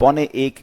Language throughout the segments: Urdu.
12:45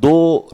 2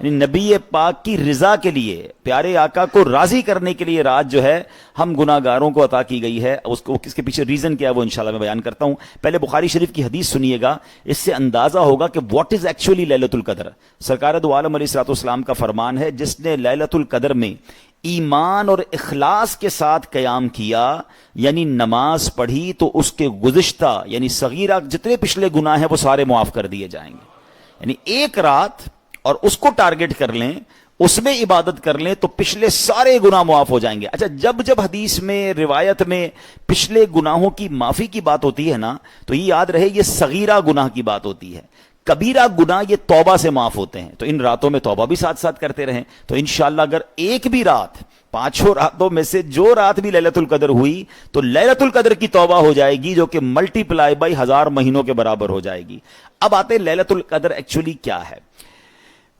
یعنی نبی پاک کی رضا کے لیے، پیارے آقا کو راضی کرنے کے لیے رات جو ہے ہم گناہگاروں کو عطا کی گئی ہے. اس کو کس کے پیچھے ریزن کیا ہے وہ انشاءاللہ میں بیان کرتا ہوں. پہلے بخاری شریف کی حدیث سنیے گا، اس سے اندازہ ہوگا کہ واٹ از ایکچولی لیلۃ القدر. سرکار دو عالم علیہ الصلوۃ والسلام کا فرمان ہے، جس نے لیلۃ القدر میں ایمان اور اخلاص کے ساتھ قیام کیا، یعنی نماز پڑھی، تو اس کے گزشتہ یعنی صغیرہ جتنے پچھلے گناہ ہیں وہ سارے معاف کر دیے جائیں گے. یعنی ایک رات اور اس کو ٹارگٹ کر لیں، اس میں عبادت کر لیں تو پچھلے سارے گناہ معاف ہو جائیں گے. اچھا، جب حدیث میں، روایت میں پچھلے گناہوں کی معافی کی بات ہوتی ہے نا، تو یہ یاد رہے یہ صغیرہ گناہ کی بات ہوتی ہے. کبیرہ گناہ یہ توبہ سے معاف ہوتے ہیں. تو ان راتوں میں توبہ بھی ساتھ ساتھ کرتے رہیں. تو انشاءاللہ اگر ایک بھی رات، 5 راتوں میں سے جو رات بھی لیلۃ القدر ہوئی تو لیلۃ القدر کی توبہ ہو جائے گی، جو کہ ملٹی پلائی بائی 1000 مہینوں کے برابر ہو جائے گی. اب آتے لیلۃ القدر ایکچولی کیا ہے.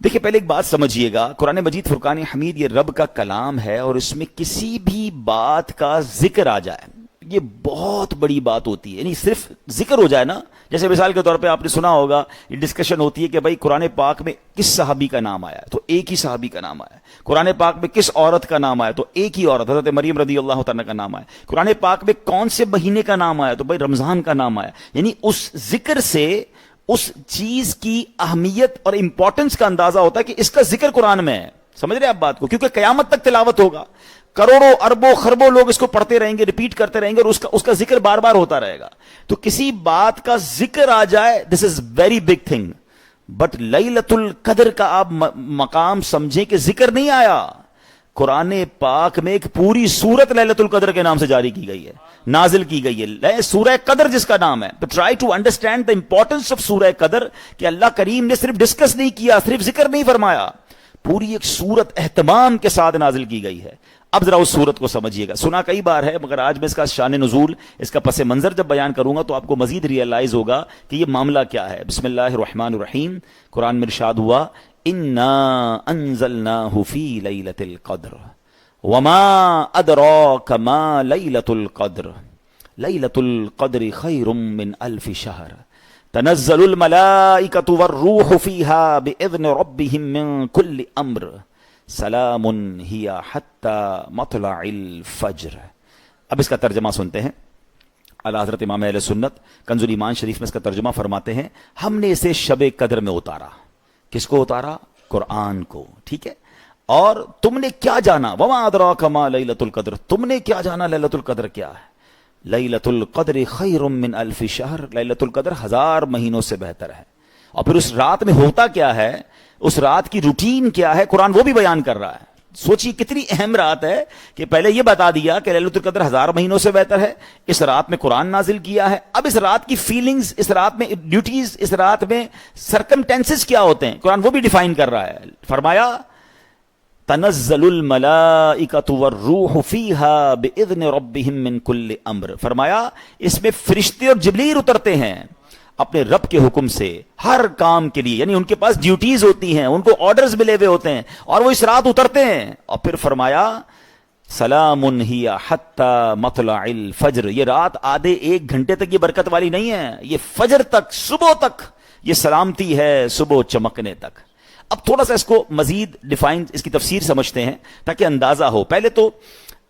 دیکھیں، پہلے ایک بات سمجھیے گا، قرآن مجید فرقان حمید یہ رب کا کلام ہے، اور اس میں کسی بھی بات کا ذکر آ جائے یہ بہت بڑی بات ہوتی ہے. یعنی صرف ذکر ہو جائے نا، جیسے مثال کے طور پہ آپ نے سنا ہوگا، یہ ڈسکشن ہوتی ہے کہ بھائی قرآن پاک میں کس صحابی کا نام آیا، تو ایک ہی صحابی کا نام آیا. قرآن پاک میں کس عورت کا نام آیا، تو ایک ہی عورت حضرت مریم رضی اللہ تعالیٰ کا نام آیا. قرآن پاک میں کون سے مہینے کا نام آیا، تو بھائی رمضان کا نام آیا. یعنی اس ذکر سے اس چیز کی اہمیت اور امپورٹنس کا اندازہ ہوتا ہے کہ اس کا ذکر قرآن میں ہے. سمجھ رہے آپ بات کو؟ کیونکہ قیامت تک تلاوت ہوگا، کروڑوں اربوں خربوں لوگ اس کو پڑھتے رہیں گے، ریپیٹ کرتے رہیں گے، اور اس کا ذکر بار بار ہوتا رہے گا. تو کسی بات کا ذکر آ جائے، this is very big thing. But لیلۃ القدر کا آپ مقام سمجھیں کہ ذکر نہیں آیا. قرآن پاک میں ایک پوری سورت لیلۃ القدر کے نام سے جاری کی گئی ہے، نازل کی گئی ہے، سورہ قدر جس کا نام ہے. تو try to understand the importance of سورہ قدر، کہ اللہ کریم نے صرف ڈسکس نہیں کیا، صرف ذکر نہیں فرمایا، پوری ایک سورت اہتمام کے ساتھ نازل کی گئی ہے. اب ذرا اس سورت کو سمجھیے گا، سنا کئی بار ہے، مگر آج میں اس کا شان نزول، اس کا پس منظر جب بیان کروں گا تو آپ کو مزید ریئلائز ہوگا کہ یہ معاملہ کیا ہے. بسم اللہ الرحمن الرحیم. قرآن میں ارشاد ہوا، انا انزلناہ فی لیلۃ القدر وما ادراک ما لیلۃ القدر لیلۃ القدر خیر من الف شہر تنزل الملائکۃ والروح فیہا باذن ربہم من کل امر سلام ہی حتی مطلع الفجر. اب اس کا ترجمہ سنتے ہیں. اعلی حضرت امام اہل سنت کنز الایمان شریف میں اس کا ترجمہ فرماتے ہیں، ہم نے اسے شب قدر میں اتارا. کس کو اتارا؟ قرآن کو. ٹھیک ہے. اور تم نے کیا جانا، وما ادراک ما لیلۃ القدر، تم نے کیا جانا لیلۃ القدر کیا ہے. لیلۃ القدر خیر من الف شہر، لیلۃ القدر 1000 مہینوں سے بہتر ہے. اور پھر اس رات میں ہوتا کیا ہے، اس رات کی روٹین کیا ہے، قرآن وہ بھی بیان کر رہا ہے. سوچیے کتنی اہم رات ہے کہ پہلے یہ بتا دیا کہ لیلۃ القدر 1000 مہینوں سے بہتر ہے. اس رات میں قرآن نازل کیا ہے. اب اس رات کی فیلنگز، اس رات میں ڈیوٹیز، اس رات میں سرکمٹینسز کیا ہوتے ہیں، قرآن وہ بھی ڈیفائن کر رہا ہے. فرمایا تنزل الملائکۃ والروح فیہا باذن ربہم من کل امر. فرمایا اس میں فرشتے اور جبریل اترتے ہیں اپنے رب کے حکم سے ہر کام کے لیے. یعنی ان کے پاس ڈیوٹیز ہوتی ہیں، ان کو آرڈرز ملے ہوئے ہوتے ہیں، اور وہ اس رات اترتے ہیں. اور پھر فرمایا سلام ہی حتی مطلع الفجر، یہ رات آدھے 1 گھنٹے تک یہ برکت والی نہیں ہے، یہ فجر تک، صبح تک یہ سلامتی ہے، صبح چمکنے تک. اب تھوڑا سا اس کو مزید ڈیفائن، اس کی تفسیر سمجھتے ہیں تاکہ اندازہ ہو. پہلے تو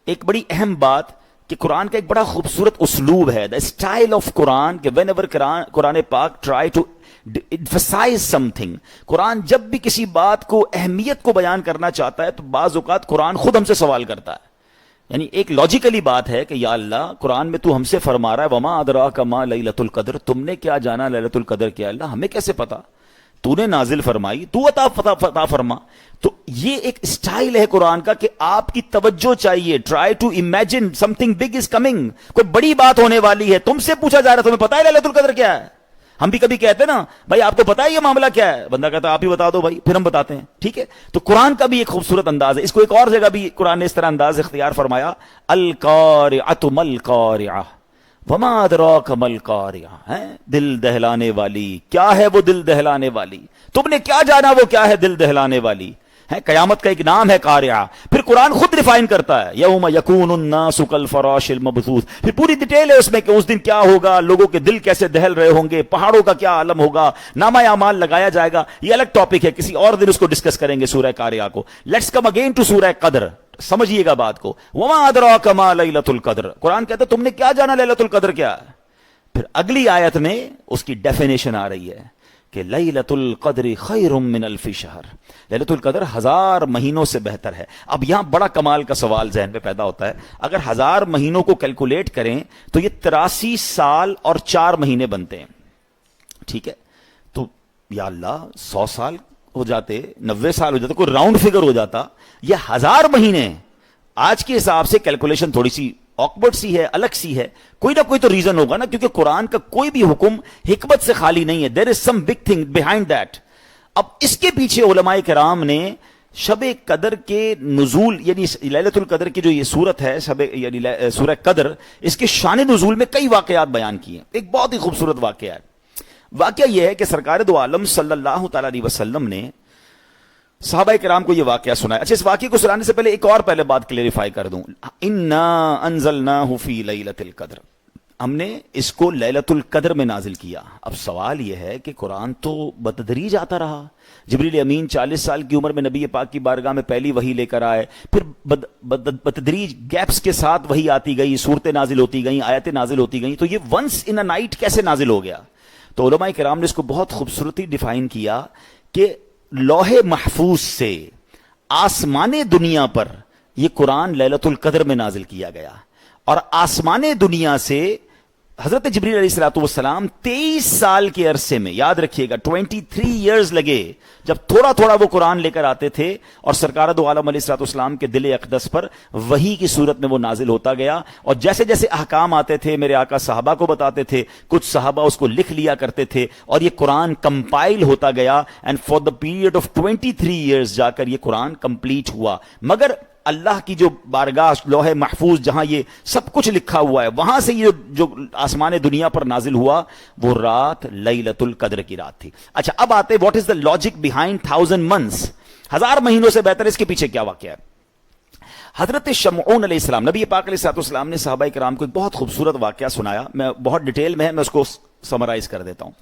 ایک بڑی اہم بات کہ قرآن کا ایک بڑا خوبصورت اسلوب ہے، دا اسٹائل آف قرآن، کہ وین ایور قرآن پاک ٹرائی ٹو emphasize something، قرآن جب بھی کسی بات کو، اہمیت کو بیان کرنا چاہتا ہے تو بعض اوقات قرآن خود ہم سے سوال کرتا ہے. یعنی ایک لاجیکلی بات ہے کہ یا اللہ قرآن میں تو ہم سے فرما رہا ہے وما ادراک ما لیلۃ القدر، تم نے کیا جانا لیلۃ القدر کیا، اللہ ہمیں کیسے پتا، تو نے نازل فرمائی، تو عطا فرما. تو یہ ایک سٹائل ہے قرآن کا کہ آپ کی توجہ چاہیے. Try to imagine something big is coming, کوئی بڑی بات ہونے والی ہے، تم سے پوچھا جا رہا ہے تمہیں پتا ہے لیلۃ القدر کیا ہے. ہم بھی کبھی کہتے ہیں نا بھائی آپ کو پتا ہے یہ معاملہ کیا ہے، بندہ کہتا ہے آپ ہی بتا دو بھائی، پھر ہم بتاتے ہیں. ٹھیک ہے. تو قرآن کا بھی ایک خوبصورت انداز ہے. اس کو ایک اور جگہ بھی قرآن نے اس طرح انداز اختیار فرمایا، القارعۃ ما القارعۃ وما ادراک ما القارعۃ، دل دہلانے والی. کیا ہے وہ دل دہلانے والی، تم نے کیا جانا وہ کیا ہے دل دہلانے والی. ہے, قیامت کا ایک نام ہے قاریہ. پھر قرآن خود ڈیفائن کرتا ہے یوم یکون الناس کالفراش المبثوث, پھر پوری ڈیٹیل ہے اس میں کہ اس دن کیا ہوگا, لوگوں کے دل کیسے دہل رہے ہوں گے, پہاڑوں کا کیا عالم ہوگا, نامہ اعمال لگایا جائے گا. یہ الگ ٹاپک ہے, کسی اور دن اس کو ڈسکس کریں گے سورہ قاریہ کو. لیٹس کم اگین ٹو سورہ قدر. سمجھیے گا بات کو. وما ادراک ما لیلۃ القدر, قرآن کہتا ہے تم نے کیا جانا لیلۃ القدر کیا ہے. پھر اگلی آیت میں اس کی ڈیفینیشن آ رہی ہے کہ لیلۃ القدر خیر من الف شہر, لیلۃ القدر 1000 مہینوں سے بہتر ہے. اب یہاں بڑا کمال کا سوال ذہن میں پیدا ہوتا ہے, اگر 1000 مہینوں کو کیلکولیٹ کریں تو یہ 83 سال اور 4 مہینے بنتے ہیں. ٹھیک ہے, تو یا اللہ 100 سال ہو جاتے, 90 سال ہو جاتے, کوئی راؤنڈ فگر ہو جاتا. یہ 1000 مہینے آج کے حساب سے کیلکولیشن تھوڑی سی آکورڈ سی ہے, الگ سی ہے. کوئی نہ کوئی تو ریزن ہوگا نا, کیونکہ قرآن کا کوئی بھی حکم حکمت سے خالی نہیں ہے. There is some big thing behind that. اب اس کے پیچھے علماء کرام نے شب قدر کے نزول یعنی لیلۃ القدر کی جو یہ صورت ہے شب یعنی سورہ قدر, اس کے شان نزول میں کئی واقعات بیان کیے ہیں. ایک بہت ہی خوبصورت واقعہ ہے. واقعہ یہ ہے کہ سرکار دو عالم صلی اللہ تعالی علیہ وسلم نے صحابہ کرام کو یہ واقعہ سنایا. اچھا, اس واقعے کو سنانے سے پہلے ایک اور پہلے بات کلیریفائی کر دوں. انا انزلناہ فی لیلۃ القدر, ہم نے اس کو لیلۃ القدر میں نازل کیا. اب سوال یہ ہے کہ قرآن تو بتدریج آتا رہا. جبریل امین 40 سال کی عمر میں نبی پاک کی بارگاہ میں پہلی وحی لے کر آئے, پھر بتدریج گیپس کے ساتھ وحی آتی گئی, صورتیں نازل ہوتی گئیں, آیتیں نازل ہوتی گئیں. تو یہ ونس ان اے نائٹ کیسے نازل ہو گیا؟ تو علماء کرام نے اس کو بہت خوبصورتی ڈیفائن کیا کہ لوح محفوظ سے آسمان دنیا پر یہ قرآن لیلۃ القدر میں نازل کیا گیا, اور آسمان دنیا سے حضرت جبریل علیہ الصلوۃ والسلام 23 سال کے عرصے میں, یاد رکھیے گا 23 ایئرز لگے جب تھوڑا تھوڑا وہ قرآن لے کر آتے تھے, اور سرکار دو عالم علیہ الصلوۃ والسلام کے دل اقدس پر وحی کی صورت میں وہ نازل ہوتا گیا. اور جیسے جیسے احکام آتے تھے میرے آقا صحابہ کو بتاتے تھے, کچھ صحابہ اس کو لکھ لیا کرتے تھے, اور یہ قرآن کمپائل ہوتا گیا. And for the period of 23 years جا کر یہ قرآن کمپلیٹ ہوا. مگر اللہ کی جو بارگاہ لوح محفوظ جہاں یہ سب کچھ لکھا ہوا ہے, وہاں سے یہ جو آسمان دنیا پر نازل ہوا وہ رات لیلۃ القدر کی رات تھی. اچھا, اب آتے what is the logic behind 1000 months, 1000 مہینوں سے بہتر, اس کے پیچھے کیا واقعہ ہے؟ حضرت شمعون علیہ السلام, نبی پاک علیہ الصلوۃ والسلام نے صحابہ کرام کو ایک بہت خوبصورت واقعہ سنایا. میں بہت ڈیٹیل میں ہے, میں اس کو سمرائز کر دیتا ہوں.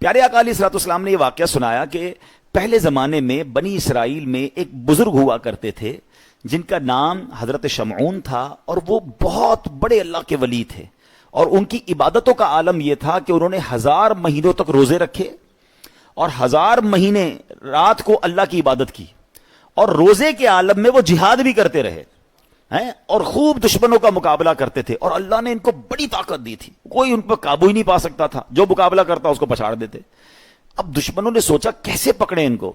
پیارے آقا علیہ الصلوۃ والسلام نے یہ واقعہ سنایا کہ پہلے زمانے میں بنی اسرائیل میں ایک بزرگ ہوا کرتے تھے جن کا نام حضرت شمعون تھا, اور وہ بہت بڑے اللہ کے ولی تھے. اور ان کی عبادتوں کا عالم یہ تھا کہ انہوں نے 1000 مہینوں تک روزے رکھے, اور 1000 مہینے رات کو اللہ کی عبادت کی, اور روزے کے عالم میں وہ جہاد بھی کرتے رہے ہیں, اور خوب دشمنوں کا مقابلہ کرتے تھے. اور اللہ نے ان کو بڑی طاقت دی تھی, کوئی ان پر قابو ہی نہیں پا سکتا تھا, جو مقابلہ کرتا اس کو پچھاڑ دیتے. اب دشمنوں نے سوچا کیسے پکڑے ان کو,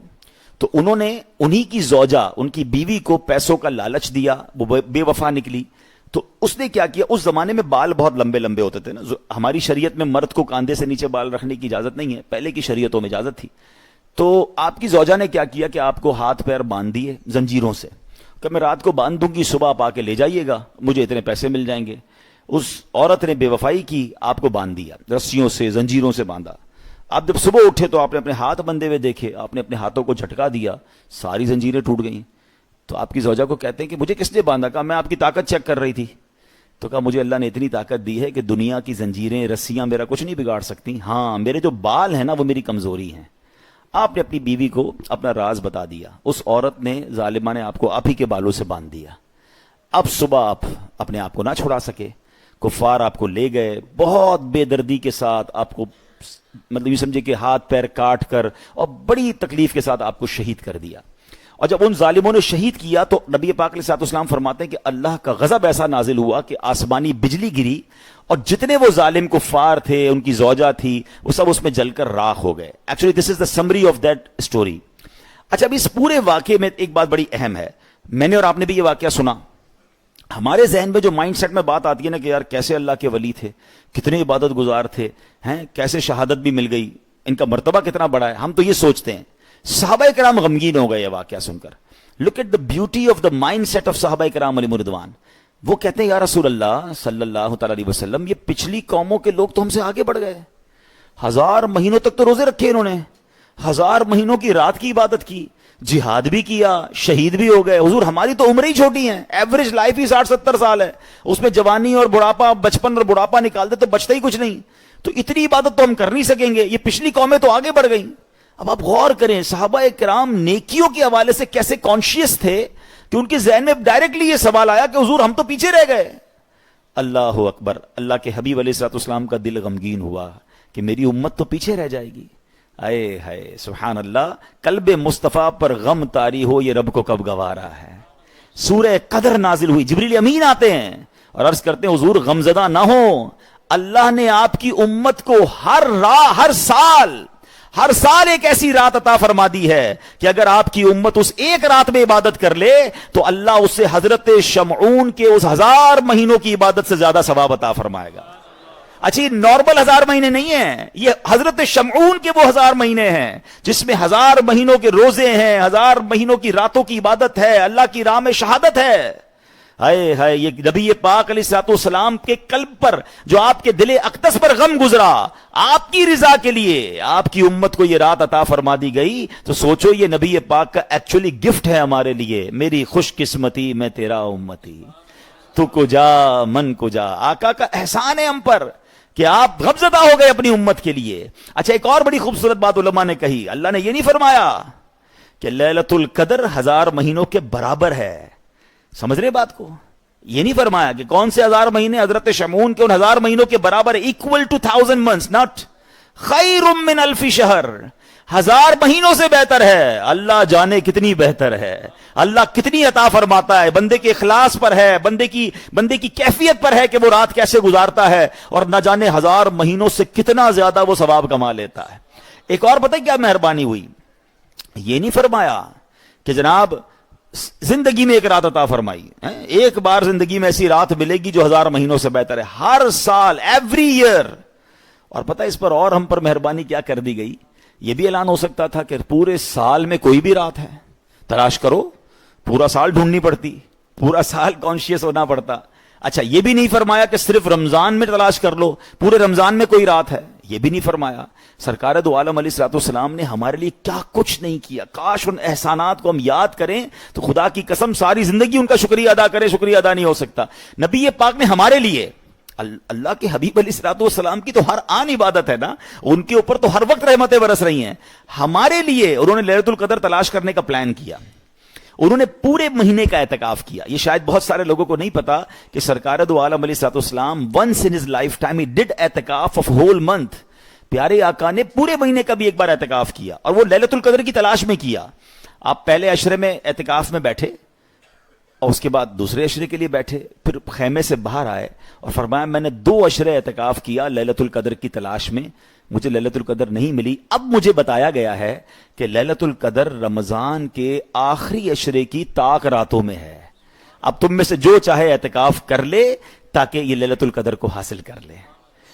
تو انہوں نے انہی کی زوجہ, ان کی بیوی کو پیسوں کا لالچ دیا, وہ بے وفا نکلی. تو اس نے کیا کیا, اس زمانے میں بال بہت لمبے لمبے ہوتے تھے نا, ہماری شریعت میں مرد کو کاندھے سے نیچے بال رکھنے کی اجازت نہیں ہے, پہلے کی شریعتوں میں اجازت تھی. تو آپ کی زوجہ نے کیا کیا کہ آپ کو ہاتھ پیر باندھ دیے زنجیروں سے, کہ میں رات کو باندھ دوں گی, صبح آپ آ کے لے جائیے گا, مجھے اتنے پیسے مل جائیں گے. اس عورت نے بے وفائی کی, آپ کو باندھ دیا, رسیوں سے زنجیروں سے باندھا. آپ جب صبح اٹھے تو آپ نے اپنے ہاتھ بندھے ہوئے دیکھے, آپ نے اپنے ہاتھوں کو جھٹکا دیا, ساری زنجیریں ٹوٹ گئیں. تو آپ کی زوجہ کو کہتے ہیں کہ مجھے کس نے باندھا؟ کہا میں آپ کی طاقت چیک کر رہی تھی. تو کہا مجھے اللہ نے اتنی طاقت دی ہے کہ دنیا کی زنجیریں رسیاں میرا کچھ نہیں بگاڑ سکتی, ہاں میرے جو بال ہیں نا وہ میری کمزوری ہیں. آپ نے اپنی بیوی کو اپنا راز بتا دیا, اس عورت نے ظالمہ نے آپ کو آپ ہی کے بالوں سے باندھ دیا. اب صبح آپ اپنے آپ کو نہ چھڑا سکے, کفار آپ کو لے گئے, بہت بے دردی کے ساتھ آپ کو, مطلب یہ سمجھے کہ ہاتھ پیر کاٹ کر اور بڑی تکلیف کے ساتھ آپ کو شہید کر دیا. اور جب ان ظالموں نے شہید کیا تو نبی پاک علیہ الصلوۃ والسلام فرماتے ہیں کہ اللہ کا غضب ایسا نازل ہوا کہ آسمانی بجلی گری, اور جتنے وہ ظالم کفار تھے, ان کی زوجہ تھی, وہ سب اس میں جل کر راکھ ہو گئے. Actually this is the summary of that story. اچھا, اب اس پورے واقعے میں ایک بات بڑی اہم ہے, میں نے اور آپ نے بھی یہ واقعہ سنا, ہمارے ذہن میں جو مائنڈ سیٹ میں بات آتی ہے نا کہ یار کیسے اللہ کے ولی تھے, کتنے عبادت گزار تھے, ہیں کیسے شہادت بھی مل گئی, ان کا مرتبہ کتنا بڑا ہے, ہم تو یہ سوچتے ہیں. صحابہ کرام غمگین ہو گئے یہ واقعہ سن کر. Look at the beauty of the mindset of صحابہ کرام علیہم رضوان. وہ کہتے ہیں یا رسول اللہ صلی اللہ تعالی علیہ وسلم, یہ پچھلی قوموں کے لوگ تو ہم سے آگے بڑھ گئے, 1000 مہینوں تک تو روزے رکھے انہوں نے, 1000 مہینوں کی رات کی عبادت کی, جہاد بھی کیا, شہید بھی ہو گئے. حضور ہماری تو عمریں ہی چھوٹی ہیں, ایوریج لائف ہی 60-70 سال ہے, اس میں جوانی اور بڑھاپا, بچپن اور بڑھاپا نکال دے تو بچتا ہی کچھ نہیں. تو اتنی عبادت تو ہم کر نہیں سکیں گے. یہ پچھلی قومیں تو آگے بڑھ گئیں. اب آپ غور کریں صحابہ کرام نیکیوں کے حوالے سے کیسے کانشیس تھے کہ ان کے ذہن میں ڈائریکٹلی یہ سوال آیا کہ حضور ہم تو پیچھے رہ گئے. اللہ اکبر. اللہ کے حبیب علیہ الصلوۃ والسلام کا دل غمگین ہوا کہ میری امت تو پیچھے رہ جائے گی. اے ہائے سبحان اللہ, قلب مصطفیٰ پر غم طاری ہو یہ رب کو کب گوارا ہے. سورہ قدر نازل ہوئی, جبریل امین آتے ہیں اور عرض کرتے ہیں حضور غمزدہ نہ ہو, اللہ نے آپ کی امت کو ہر سال ایک ایسی رات عطا فرما دی ہے کہ اگر آپ کی امت اس ایک رات میں عبادت کر لے تو اللہ اسے حضرت شمعون کے اس 1000 مہینوں کی عبادت سے زیادہ ثواب عطا فرمائے گا. اچھا یہ نارمل 1000 مہینے نہیں ہیں, یہ حضرت شمعون کے وہ 1000 مہینے ہیں جس میں 1000 مہینوں کے روزے ہیں, 1000 مہینوں کی راتوں کی عبادت ہے, اللہ کی راہ میں شہادت ہے. ہائے ہائے, یہ نبی پاک علیہ الصلوۃ والسلام کے قلب پر جو آپ کے دل اقدس پر غم گزرا, آپ کی رضا کے لیے آپ کی امت کو یہ رات عطا فرما دی گئی. تو سوچو یہ نبی پاک کا ایکچولی گفٹ ہے ہمارے لیے. میری خوش قسمتی میں تیرا امتی, تو کو جا من کو جا. آقا کا احسان ہے ہم پر کہ آپ غمزدہ ہو گئے اپنی امت کے لیے. اچھا ایک اور بڑی خوبصورت بات علماء نے کہی, اللہ نے یہ نہیں فرمایا کہ لیلۃ القدر 1000 مہینوں کے برابر ہے. سمجھ رہے بات کو؟ یہ نہیں فرمایا کہ کون سے 1000 مہینے حضرت شمعون کے ان 1000 مہینوں کے برابر, equal to 1000 months, not خیر من 1000 شہر. 1000 مہینوں سے بہتر ہے. اللہ جانے کتنی بہتر ہے, اللہ کتنی عطا فرماتا ہے. بندے کے اخلاص پر ہے, بندے کی کیفیت پر ہے کہ وہ رات کیسے گزارتا ہے, اور نہ جانے 1000 مہینوں سے کتنا زیادہ وہ ثواب کما لیتا ہے. ایک اور پتہ کیا مہربانی ہوئی, یہ نہیں فرمایا کہ جناب زندگی میں ایک رات عطا فرمائی, ایک بار زندگی میں ایسی رات ملے گی جو 1000 مہینوں سے بہتر ہے. ہر سال, ایوری ایئر. اور پتہ اس پر اور ہم پر مہربانی کیا کر دی گئی, یہ بھی اعلان ہو سکتا تھا کہ پورے سال میں کوئی بھی رات ہے تلاش کرو, پورا سال ڈھونڈنی پڑتی, پورا سال کانشیس ہونا پڑتا. اچھا یہ بھی نہیں فرمایا کہ صرف رمضان میں تلاش کر لو, پورے رمضان میں کوئی رات ہے, یہ بھی نہیں فرمایا. سرکار دو عالم علیہ الصلوۃ والسلام نے ہمارے لیے کیا کچھ نہیں کیا. کاش ان احسانات کو ہم یاد کریں تو خدا کی قسم ساری زندگی ان کا شکریہ ادا کریں, شکریہ ادا نہیں ہو سکتا. نبی پاک نے ہمارے لیے, اللہ کے حبیب علیہ الصلوۃ والسلام کی تو ہر آن عبادت ہے نا, ان کے اوپر تو ہر وقت رحمتیں برس رہی ہیں. ہمارے لیے انہوں نے لیلۃ القدر تلاش کرنے کا پلان کیا. انہوں نے پورے مہینے کا اعتکاف کیا. یہ شاید بہت سارے لوگوں کو نہیں پتا کہ سرکار دو عالم علیہ الصلوۃ والسلام once in his lifetime he did اعتکاف of whole month. پیارے آقا نے پورے مہینے کا بھی ایک بار اعتکاف کیا, اور وہ لیلۃ القدر کی تلاش میں کیا. آپ پہلے عشرے میں اعتکاف میں بیٹھے, اور اس کے بعد دوسرے عشرے کے لیے بیٹھے, پھر خیمے سے باہر آئے اور فرمایا میں نے 2 عشرے اعتکاف کیا لیلۃ القدر کی تلاش میں, مجھے لیلۃ القدر نہیں ملی. اب مجھے بتایا گیا ہے کہ لیلۃ القدر رمضان کے آخری عشرے کی طاق راتوں میں ہے. اب تم میں سے جو چاہے اعتکاف کر لے تاکہ یہ لیلۃ القدر کو حاصل کر لے.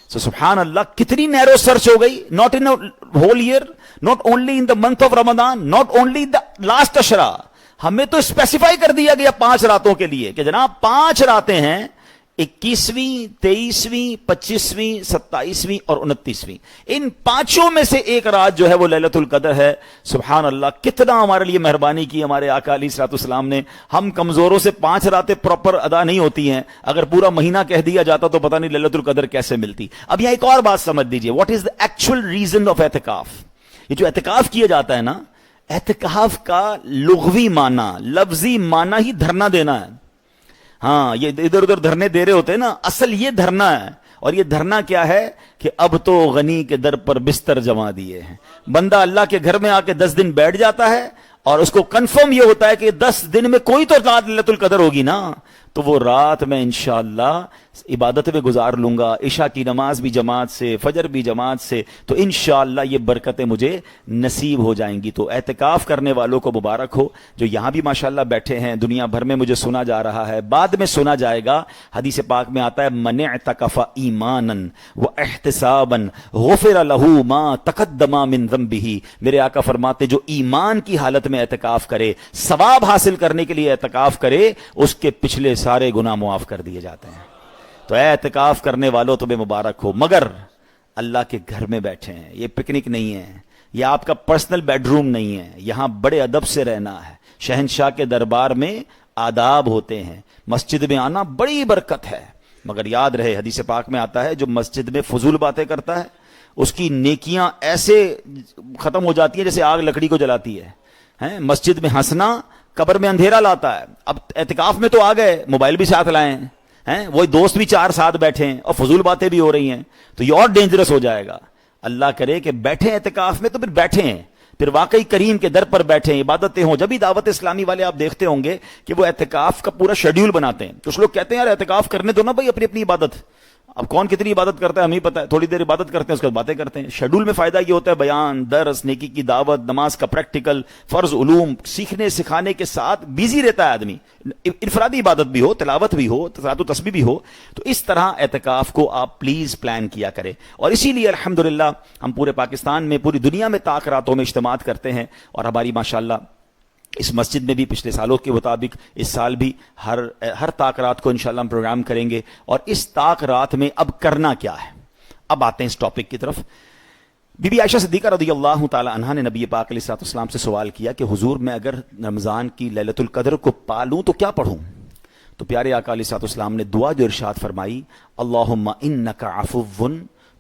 So, سبحان اللہ, کتنی نیرو سرچ ہو گئی. Not in whole year, not only in the month of Ramzan, not only the last عشرہ. ہمیں تو اسپیسیفائی کر دیا گیا 5 راتوں کے لیے کہ جناب 5 راتیں ہیں, 21ویں, 23ویں, 25ویں, 27ویں اور 29ویں. ان 5 میں سے ایک رات جو ہے وہ لیلۃ القدر ہے. سبحان اللہ, کتنا ہمارے لیے مہربانی کی ہمارے آقا علیہ الصلوۃ والسلام نے. ہم کمزوروں سے 5 راتیں پراپر ادا نہیں ہوتی ہیں, اگر پورا مہینہ کہہ دیا جاتا تو پتہ نہیں لیلۃ القدر کیسے ملتی. اب یہاں ایک اور بات سمجھ دیجئے, what is the actual reason of اعتکاف. یہ جو اعتکاف کیا جاتا ہے نا, اعتکاف کا لغوی معنی, لفظی معنی ہی دھرنا دینا ہے. ہاں, یہ ادھر ادھر دھرنے دے رہے ہوتے ہیں نا, اصل یہ دھرنا ہے. اور یہ دھرنا کیا ہے کہ اب تو غنی کے در پر بستر جما دیے ہیں. بندہ اللہ کے گھر میں آ کے 10 دن بیٹھ جاتا ہے اور اس کو کنفرم یہ ہوتا ہے کہ 10 دن میں کوئی تو رات لیلۃ القدر ہوگی نا, تو وہ رات میں انشاءاللہ عبادت میں گزار لوں گا, عشاء کی نماز بھی جماعت سے, فجر بھی جماعت سے, تو انشاءاللہ یہ برکتیں مجھے نصیب ہو جائیں گی. تو اعتکاف کرنے والوں کو مبارک ہو, جو یہاں بھی ماشاءاللہ بیٹھے ہیں, دنیا بھر میں مجھے سنا جا رہا ہے, بعد میں سنا جائے گا. حدیث پاک میں آتا ہے من اعتکف ایمانا واحتسابا غفر له ما تقدم من ذنبه. میرے آقا فرماتے جو ایمان کی حالت میں اعتکاف کرے, ثواب حاصل کرنے کے لیے اعتکاف کرے, اس کے پچھلے سارے گناہ معاف کر دیے جاتے ہیں. تو اے اعتکاف کرنے والوں تمہیں مبارک ہو, مگر اللہ کے گھر میں بیٹھے ہیں, یہ پکنک نہیں ہے, یہ آپ کا پرسنل بیڈ روم نہیں ہے، یہاں بڑے ادب سے رہنا ہے، شہنشاہ کے دربار میں آداب ہوتے ہیں، مسجد میں آنا بڑی برکت ہے، مگر یاد رہے حدیث پاک میں آتا ہے جو مسجد میں فضول باتیں کرتا ہے اس کی نیکیاں ایسے ختم ہو جاتی ہیں جیسے آگ لکڑی کو جلاتی ہے۔ مسجد میں ہنسنا قبر میں اندھیرا لاتا ہے۔ اب اعتکاف میں تو آ گئے، موبائل بھی ساتھ لائیں ہیں، وہی دوست بھی 4 ساتھ بیٹھے ہیں اور فضول باتیں بھی ہو رہی ہیں، تو یہ اور ڈینجرس ہو جائے گا۔ اللہ کرے کہ بیٹھے اعتکاف میں تو پھر بیٹھے ہیں، پھر واقعی کریم کے در پر بیٹھے ہیں، عبادتیں ہوں۔ جب بھی دعوت اسلامی والے آپ دیکھتے ہوں گے کہ وہ اعتکاف کا پورا شیڈیول بناتے ہیں، کچھ لوگ کہتے ہیں یار اعتکاف کرنے دو نا بھائی اپنی اپنی عبادت، اب کون کتنی عبادت کرتا ہے ہمیں پتہ ہے، تھوڑی دیر عبادت کرتے ہیں اس کے بعد باتیں کرتے ہیں۔ شیڈول میں فائدہ یہ ہوتا ہے بیان، درس، نیکی کی دعوت، نماز کا پریکٹیکل، فرض علوم سیکھنے سکھانے کے ساتھ بیزی رہتا ہے آدمی، انفرادی عبادت بھی ہو، تلاوت بھی ہو، صلاۃ و تسبیح بھی ہو۔ تو اس طرح اعتکاف کو آپ پلیز پلان کیا کریں، اور اسی لیے الحمدللہ ہم پورے پاکستان میں، پوری دنیا میں طاق راتوں میں اجتماعات کرتے ہیں، اور ہماری ماشاءاللہ اس مسجد میں بھی پچھلے سالوں کے مطابق اس سال بھی ہر طاق رات کو انشاءاللہ ہم پروگرام کریں گے۔ اور اس طاق رات میں اب کرنا کیا ہے، اب آتے ہیں اس ٹاپک کی طرف۔ بی بی عائشہ صدیقہ رضی اللہ تعالی عنہا نے نبی پاک علیہ الصلوۃ والسلام سے سوال کیا کہ حضور میں اگر رمضان کی لیلۃ القدر کو پالوں تو کیا پڑھوں؟ تو پیارے آقا علیہ الصلوۃ والسلام نے دعا جو ارشاد فرمائی، اللہم انک عفو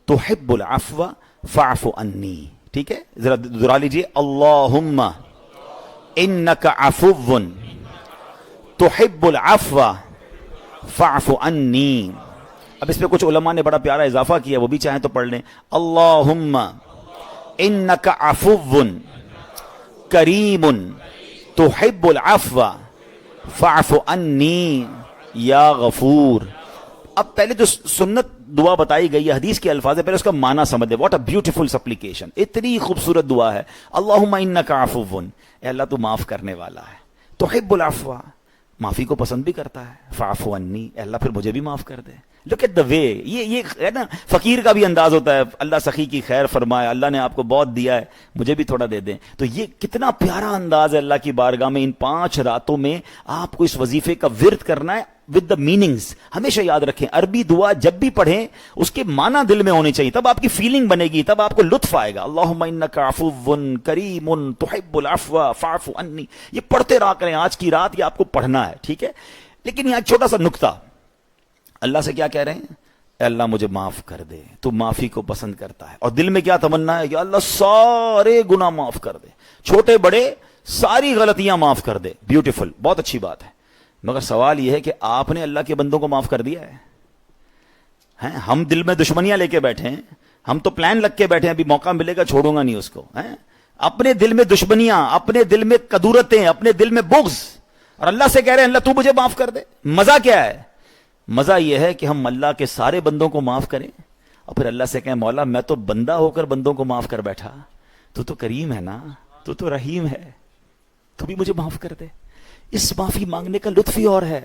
تحب العفو فاعف عنی۔ ٹھیک ہے، ذرا دہرا لیجئے، اللہم انک عفو تحب العفو فاعف عنی۔ اب اس پہ کچھ علماء نے بڑا پیارا اضافہ کیا، وہ بھی چاہیں تو پڑھ لیں، اللہم انک عفو کریم تحب العفو فاعف عنی یا غفور۔ اب پہلے جو سنت دعا بتائی گئی ہے، حدیث کے الفاظ ہے، پہلے اس کا معنی سمجھ لیں۔ واٹ اے بیوٹیفل سپلیکیشن، اتنی خوبصورت دعا ہے، اللہم انک عفو، اے اللہ تو معاف کرنے والا ہے، تحب العفو، معافی کو پسند بھی کرتا ہے، فاعف عنی، اے اللہ پھر مجھے بھی معاف کر دے۔ لک ایٹ دا وے، یہ ہے نا فقیر کا بھی انداز ہوتا ہے، اللہ سخی کی خیر فرمائے، اللہ نے آپ کو بہت دیا ہے مجھے بھی تھوڑا دے دیں۔ تو یہ کتنا پیارا انداز ہے اللہ کی بارگاہ میں، ان 5 راتوں میں آپ کو اس وظیفے کا ورد کرنا ہے ود دا میننگز۔ ہمیشہ یاد رکھیں عربی دعا جب بھی پڑھیں اس کے معنی دل میں ہونے چاہیے، تب آپ کی فیلنگ بنے گی، تب آپ کو لطف آئے گا۔ اللہم انک عفو کریم تحب العفو فاعف عنی، یہ پڑھتے رہا کریں، آج کی رات یہ آپ کو پڑھنا ہے، ٹھیک ہے۔ لیکن یہاں چھوٹا سا نکتہ، اللہ سے کیا کہہ رہے ہیں؟ اے اللہ مجھے معاف کر دے، تو معافی کو پسند کرتا ہے، اور دل میں کیا تمنا ہے کہ اللہ سارے گناہ معاف کر دے، چھوٹے بڑے ساری غلطیاں معاف کر دے۔ بیوٹیفل، بہت اچھی بات ہے، مگر سوال یہ ہے کہ آپ نے اللہ کے بندوں کو معاف کر دیا ہے؟ ہم دل میں دشمنیاں لے کے بیٹھے ہیں، ہم تو پلان لگ کے بیٹھے ہیں، ابھی موقع ملے گا چھوڑوں گا نہیں اس کو۔ اپنے دل میں دشمنیاں، اپنے دل میں کدورتیں، اپنے دل میں بغض، اور اللہ سے کہہ رہے ہیں اللہ تو مجھے معاف کر دے۔ مزہ کیا ہے؟ مزہ یہ ہے کہ ہم اللہ کے سارے بندوں کو معاف کریں اور پھر اللہ سے کہیں مولا میں تو بندہ ہو کر بندوں کو معاف کر بیٹھا، تو کریم ہے نا، تو رحیم ہے، تو بھی مجھے معاف کر دے۔ اس معافی مانگنے کا لطف ہی اور ہے،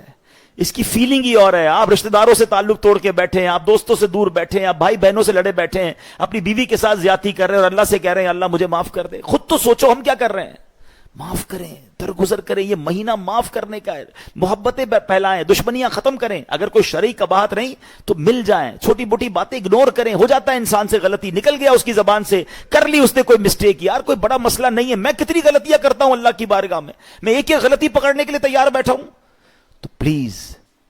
اس کی فیلنگ ہی اور ہے۔ آپ رشتہ داروں سے تعلق توڑ کے بیٹھے ہیں، آپ دوستوں سے دور بیٹھے ہیں، آپ بھائی بہنوں سے لڑے بیٹھے ہیں، اپنی بیوی کے ساتھ زیادتی کر رہے ہیں اور اللہ سے کہہ رہے ہیں اللہ مجھے معاف کر دے۔ خود تو سوچو ہم کیا کر رہے ہیں؟ معاف کریں، درگزر کریں، یہ مہینہ معاف کرنے کا ہے، محبتیں پھیلائیں، دشمنیاں ختم کریں، اگر کوئی شرعی قباحت رہی تو مل جائیں، چھوٹی موٹی باتیں اگنور کریں، ہو جاتا ہے انسان سے غلطی، نکل گیا اس کی زبان سے، کر لی اس نے کوئی مسٹیک، یار کوئی بڑا مسئلہ نہیں ہے، میں کتنی غلطیاں کرتا ہوں اللہ کی بارگاہ میں ایک ایک غلطی پکڑنے کے لیے تیار بیٹھا ہوں۔ تو پلیز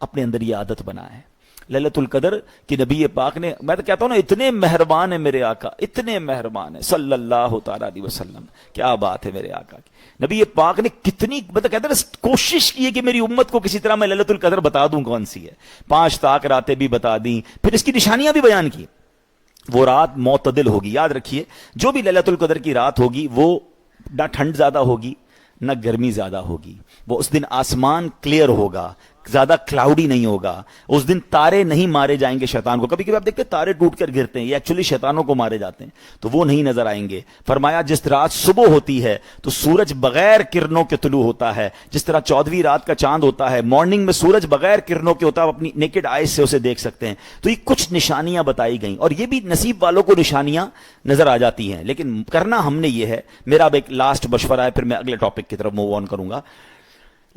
اپنے اندر یہ عادت بنائیں۔ لیلۃ القدر کی نبی پاک نے، میں تو کہتا ہوں نا اتنے مہربان ہیں میرے آقا، اتنے مہربان ہیں صلی اللہ تعالی علیہ وسلم، کیا بات ہے میرے آقا کی۔ نبی پاک نے کتنی مطلب کہتے ہیں کوشش کی ہے کہ میری امت کو کسی طرح میں لیلۃ القدر بتا دوں کون سی ہے، 5 طاق راتیں بھی بتا دیں، پھر اس کی نشانیاں بھی بیان کی۔ وہ رات معتدل ہوگی، یاد رکھیے جو بھی لیلۃ القدر کی رات ہوگی وہ نہ ٹھنڈ زیادہ ہوگی نہ گرمی زیادہ ہوگی، وہ اس دن آسمان کلیئر ہوگا، زیادہ کلاؤڈی نہیں ہوگا، اس دن تارے نہیں مارے جائیں گے شیطان کو۔ کبھی کبھی آپ دیکھتے ہیں تارے ٹوٹ کر گرتے ہیں، یہ ایکچولی شیطانوں کو مارے جاتے ہیں، تو وہ نہیں نظر آئیں گے۔ فرمایا جس رات صبح ہوتی ہے تو سورج بغیر کرنوں کے طلوع ہوتا ہے، جس طرح 14ویں رات کا چاند ہوتا ہے، مارننگ میں سورج بغیر کرنوں کے ہوتا ہے، آپ اپنی نیکڈ آئیز سے اسے دیکھ سکتے ہیں۔ تو یہ کچھ نشانیاں بتائی گئیں، اور یہ بھی نصیب والوں کو نشانیاں نظر آ جاتی ہیں، لیکن کرنا ہم نے یہ ہے۔ میرا اب ایک لاسٹ مشورہ ہے، پھر میں اگلے ٹاپک کی طرف موو آن کروں گا۔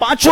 5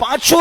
5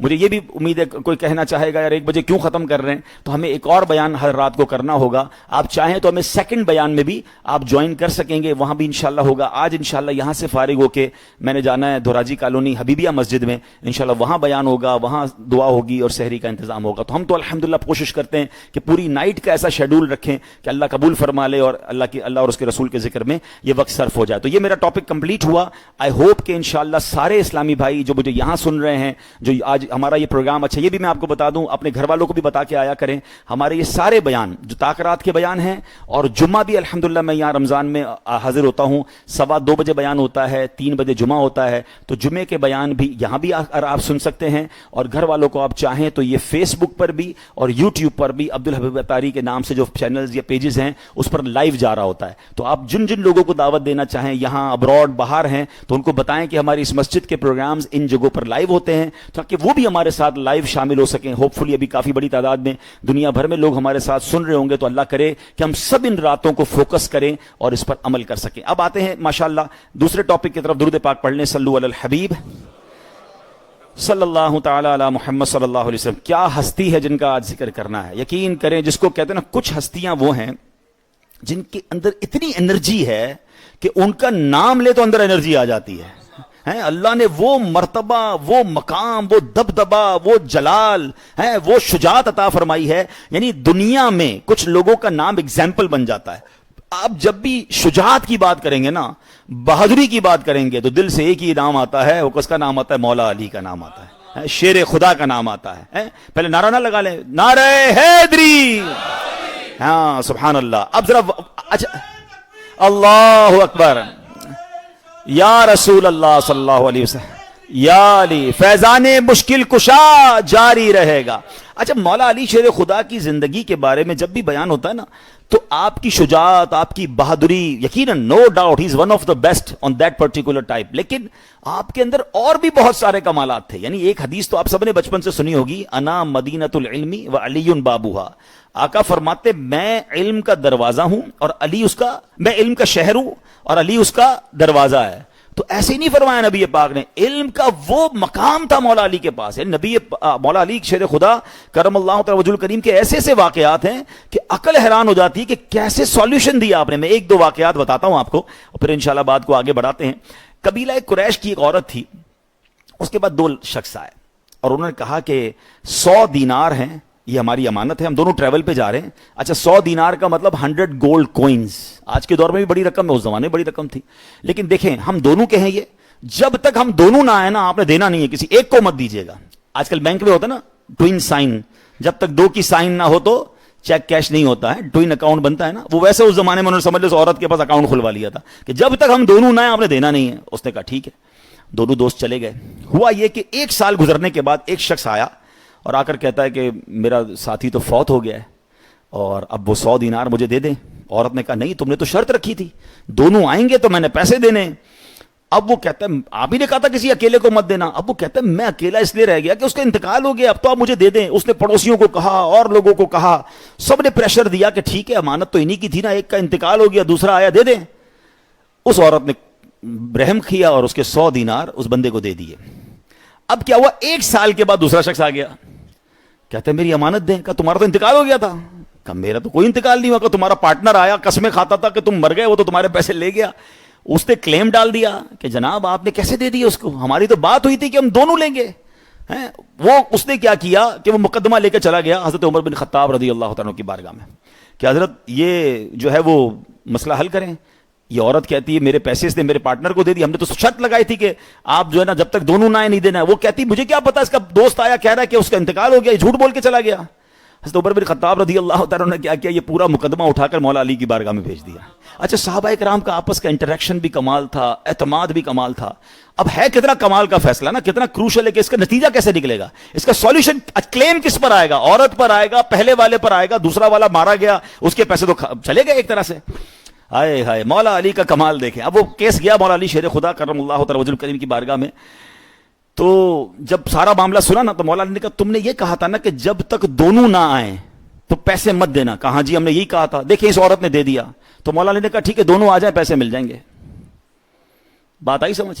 مجھے یہ بھی امید ہے کوئی کہنا چاہے گا یار 1 بجے کیوں ختم کر رہے ہیں, تو ہمیں ایک اور بیان ہر رات کو کرنا ہوگا. آپ چاہیں تو ہمیں سیکنڈ بیان میں بھی آپ جوائن کر سکیں گے, وہاں بھی انشاءاللہ ہوگا. آج انشاءاللہ یہاں سے فارغ ہو کے میں نے جانا ہے دھوراجی کالونی حبیبیہ مسجد میں, انشاءاللہ وہاں بیان ہوگا, وہاں دعا ہوگی اور سحری کا انتظام ہوگا. تو ہم تو الحمدللہ کوشش کرتے ہیں کہ پوری نائٹ کا ایسا شیڈول رکھیں کہ اللہ قبول فرما لے اور اللہ اور اس کے رسول کے ذکر میں یہ وقت صرف ہو جائے. تو یہ میرا ٹاپک کمپلیٹ ہوا. آئی ہوپ کہ انشاءاللہ سارے اسلامی بھائی جو مجھے یہاں سن رہے ہیں, جو آج ہمارا یہ پروگرام, اچھا یہ بھی میں آپ کو بتا دوں, اپنے گھر والوں کو بھی بتا کے آیا کریں, ہمارے یہ سارے بیان جو تاکرات کے بیان ہیں, اور جمعہ بھی الحمدللہ میں یہاں رمضان میں حاضر ہوتا ہوں, 2:15 بجے بیان ہوتا ہے, 3 بجے جمعہ ہوتا ہے. تو جمعے کے بیان بھی یہاں بھی آپ سن سکتے ہیں, اور گھر والوں کو آپ چاہیں تو یہ فیس بک پر بھی اور یوٹیوب پر بھی عبدالحبیب اطاری کے نام سے جو چینلز یا پیجز ہیں اس پر لائیو جا رہا ہوتا ہے. تو آپ جن جن لوگوں کو دعوت دینا چاہیں, یہاں ابراڈ باہر ہیں, تو ان کو بتائیں کہ ہماری اس مسجد کے پروگرامز ان جگہوں پر لائیو ہوتے ہیں, تاکہ وہ بھی ہمارے ساتھ لائیو شامل ہو سکیں. ہوپ فلی ابھی کافی بڑی تعداد میں دنیا بھر میں لوگ ہمارے ساتھ سن رہے ہوں گے, تو اللہ کرے کہ ہم سب ان راتوں کو فوکس کریں اور اس پر عمل کر سکیں. اب آتے ہیں ماشاءاللہ دوسرے ٹاپک کی طرف. درود پاک پڑھ لیں, صلو علی الحبیب صلی اللہ تعالی علی محمد صلی اللہ علیہ وسلم. کیا ہستی ہے جن کا آج ذکر کرنا ہے. یقین کریں, جس کو کہتے ہیں نا, کچھ ہستیاں وہ ہیں جن کے اندر اتنی انرجی ہے کہ ان کا نام لے تو اندر انرجی آ جاتی ہے. اللہ نے وہ مرتبہ, وہ مقام, وہ دبدبا, وہ جلال ہے, وہ شجاعت عطا فرمائی ہے. یعنی دنیا میں کچھ لوگوں کا نام ایگزامپل بن جاتا ہے. آپ جب بھی شجاعت کی بات کریں گے نا, بہادری کی بات کریں گے, تو دل سے ایک ہی نام آتا ہے. وہ کس کا نام آتا ہے؟ مولا علی کا نام آتا ہے, شیر خدا کا نام آتا ہے. پہلے نعرہ نہ لگا لیں, نعرہ حیدری. ہاں سبحان اللہ. اب ذرا اچھا, اللہ اکبر, یا رسول اللہ صلی اللہ علیہ وسلم, یا علی, فیضان مشکل کشا جاری رہے گا. اچھا, مولا علی شیر خدا کی زندگی کے بارے میں جب بھی بیان ہوتا ہے نا, تو آپ کی شجاعت, آپ کی بہادری, یقیناً no doubt he is one of the best on that particular type. لیکن آپ کے اندر اور بھی بہت سارے کمالات تھے. یعنی ایک حدیث تو آپ سب نے بچپن سے سنی ہوگی, انا مدینۃ العلم و علی بابوہا. آقا فرماتے میں علم کا دروازہ ہوں اور علی اس کا, میں علم کا شہر ہوں اور علی اس کا دروازہ ہے. تو ایسے ہی نہیں فرمایا نبی پاک نے, علم کا وہ مقام تھا مولا علی کے پاس. نبی مولا علی شیر خدا کرم اللہ تعالی وجہ الکریم کے ایسے ایسے واقعات ہیں کہ عقل حیران ہو جاتی ہے کہ کیسے سولوشن دیا آپ نے. میں 1-2 واقعات بتاتا ہوں آپ کو, اور پھر انشاءاللہ بات کو آگے بڑھاتے ہیں. قبیلہ قریش کی ایک عورت تھی, اس کے بعد 2 شخص آئے اور انہوں نے کہا کہ 100 دینار ہیں, یہ ہماری امانت ہے, ہم دونوں ٹریول پہ جا رہے ہیں. اچھا, 100 دینار کا مطلب 100 گولڈ کوئنز. آج کے دور میں بھی بڑی رقم ہے, اس زمانے میں بڑی رقم تھی. لیکن دیکھیں, ہم دونوں کے ہیں یہ, جب تک ہم دونوں نہ آئے نا, آپ نے دینا نہیں ہے, کسی ایک کو مت دیجیے گا. آج کل بینک میں ہوتا ہے نا ٹوئن سائن, جب تک 2 کی سائن نہ ہو تو چیک کیش نہیں ہوتا ہے, ٹوئن اکاؤنٹ بنتا ہے نا. وہ ویسے اس زمانے میں انہوں نے سمجھ لیا اس عورت کے پاس اکاؤنٹ کھلوا لیا تھا کہ جب تک ہم دونوں نہ آئے آپ نے دینا نہیں ہے. اس نے کہا ٹھیک ہے. دونوں دوست چلے گئے. ہوا یہ کہ 1 سال گزرنے کے بعد ایک شخص آیا اور آ کر کہتا ہے کہ میرا ساتھی تو فوت ہو گیا ہے اور اب وہ 100 دینار مجھے دے دیں. عورت نے کہا نہیں, تم نے تو شرط رکھی تھی, دونوں آئیں گے تو میں نے پیسے دینے. اب وہ کہتا ہے آپ ہی نے کہا تھا کسی اکیلے کو مت دینا. اب وہ کہتا ہے میں اکیلا اس لیے رہ گیا کہ اس کا انتقال ہو گیا, اب تو آپ مجھے دے دیں. اس نے پڑوسیوں کو کہا اور لوگوں کو کہا, سب نے پریشر دیا کہ ٹھیک ہے, امانت تو انہی کی تھی نا, ایک کا انتقال ہو گیا, دوسرا آیا, دے دیں. اس عورت نے رحم کیا اور اس کے 100 دینار اس بندے کو دے دیے. اب کیا ہوا, 1 سال کے بعد دوسرا شخص آ گیا, کہتے ہیں میری امانت دیں. کہا تمہارا تو انتقال ہو گیا تھا. کہا میرا تو کوئی انتقال نہیں ہوا. کہ تمہارا پارٹنر آیا, قسمیں کھاتا تھا کہ تم مر گئے, وہ تو تمہارے پیسے لے گیا. اس نے کلیم ڈال دیا کہ جناب آپ نے کیسے دے دیا اس کو, ہماری تو بات ہوئی تھی کہ ہم دونوں لیں گے. وہ اس نے کیا کیا کہ وہ مقدمہ لے کے چلا گیا حضرت عمر بن خطاب رضی اللہ تعالیٰ کی بارگاہ میں کہ حضرت یہ جو ہے وہ مسئلہ حل کریں. یہ عورت کہتی ہے میرے پیسے اس نے میرے پارٹنر کو دے دی, ہم نے تو شرط لگائی تھی کہ آپ جو ہے نا جب تک دونوں نہ آئے نہیں دینا. وہ کہتی مجھے کیا پتا, اس کا دوست آیا کہہ رہا ہے کہ اس کا انتقال ہو گیا, یہ جھوٹ بول کے چلا گیا. حضرت عمر بن خطاب رضی اللہ تعالیٰ نے کیا کیا, یہ پورا مقدمہ اٹھا کر مولا علی کی بارگاہ میں بھیج دیا. اچھا, صحابہ کرام کا آپس کا انٹریکشن بھی کمال تھا, اعتماد بھی کمال تھا. اب ہے کتنا کمال کا فیصلہ نا, کتنا کروشل ہے کہ اس کا نتیجہ کیسے نکلے گا, اس کا سولوشن کلیم کس پر آئے گا, عورت پر آئے گا, پہلے والے پر آئے گا, دوسرا والا مارا گیا, اس کے پیسے تو چلے گئے ایک طرح سے. ہائے ہائے, مولا علی کا کمال دیکھیں. اب وہ کیس گیا مولا علی شیر خدا کرم اللہ تعالی وجہ الکریم کی بارگاہ میں. تو جب سارا معاملہ سنا نا, تو مولا علی نے کہا تم نے یہ کہا تھا نا کہ جب تک دونوں نہ آئیں تو پیسے مت دینا. کہا جی ہم نے یہی کہا تھا. دیکھیں اس عورت نے دے دیا. تو مولا علی نے کہا ٹھیک ہے دونوں آ جائیں, پیسے مل جائیں گے. بات آئی سمجھ,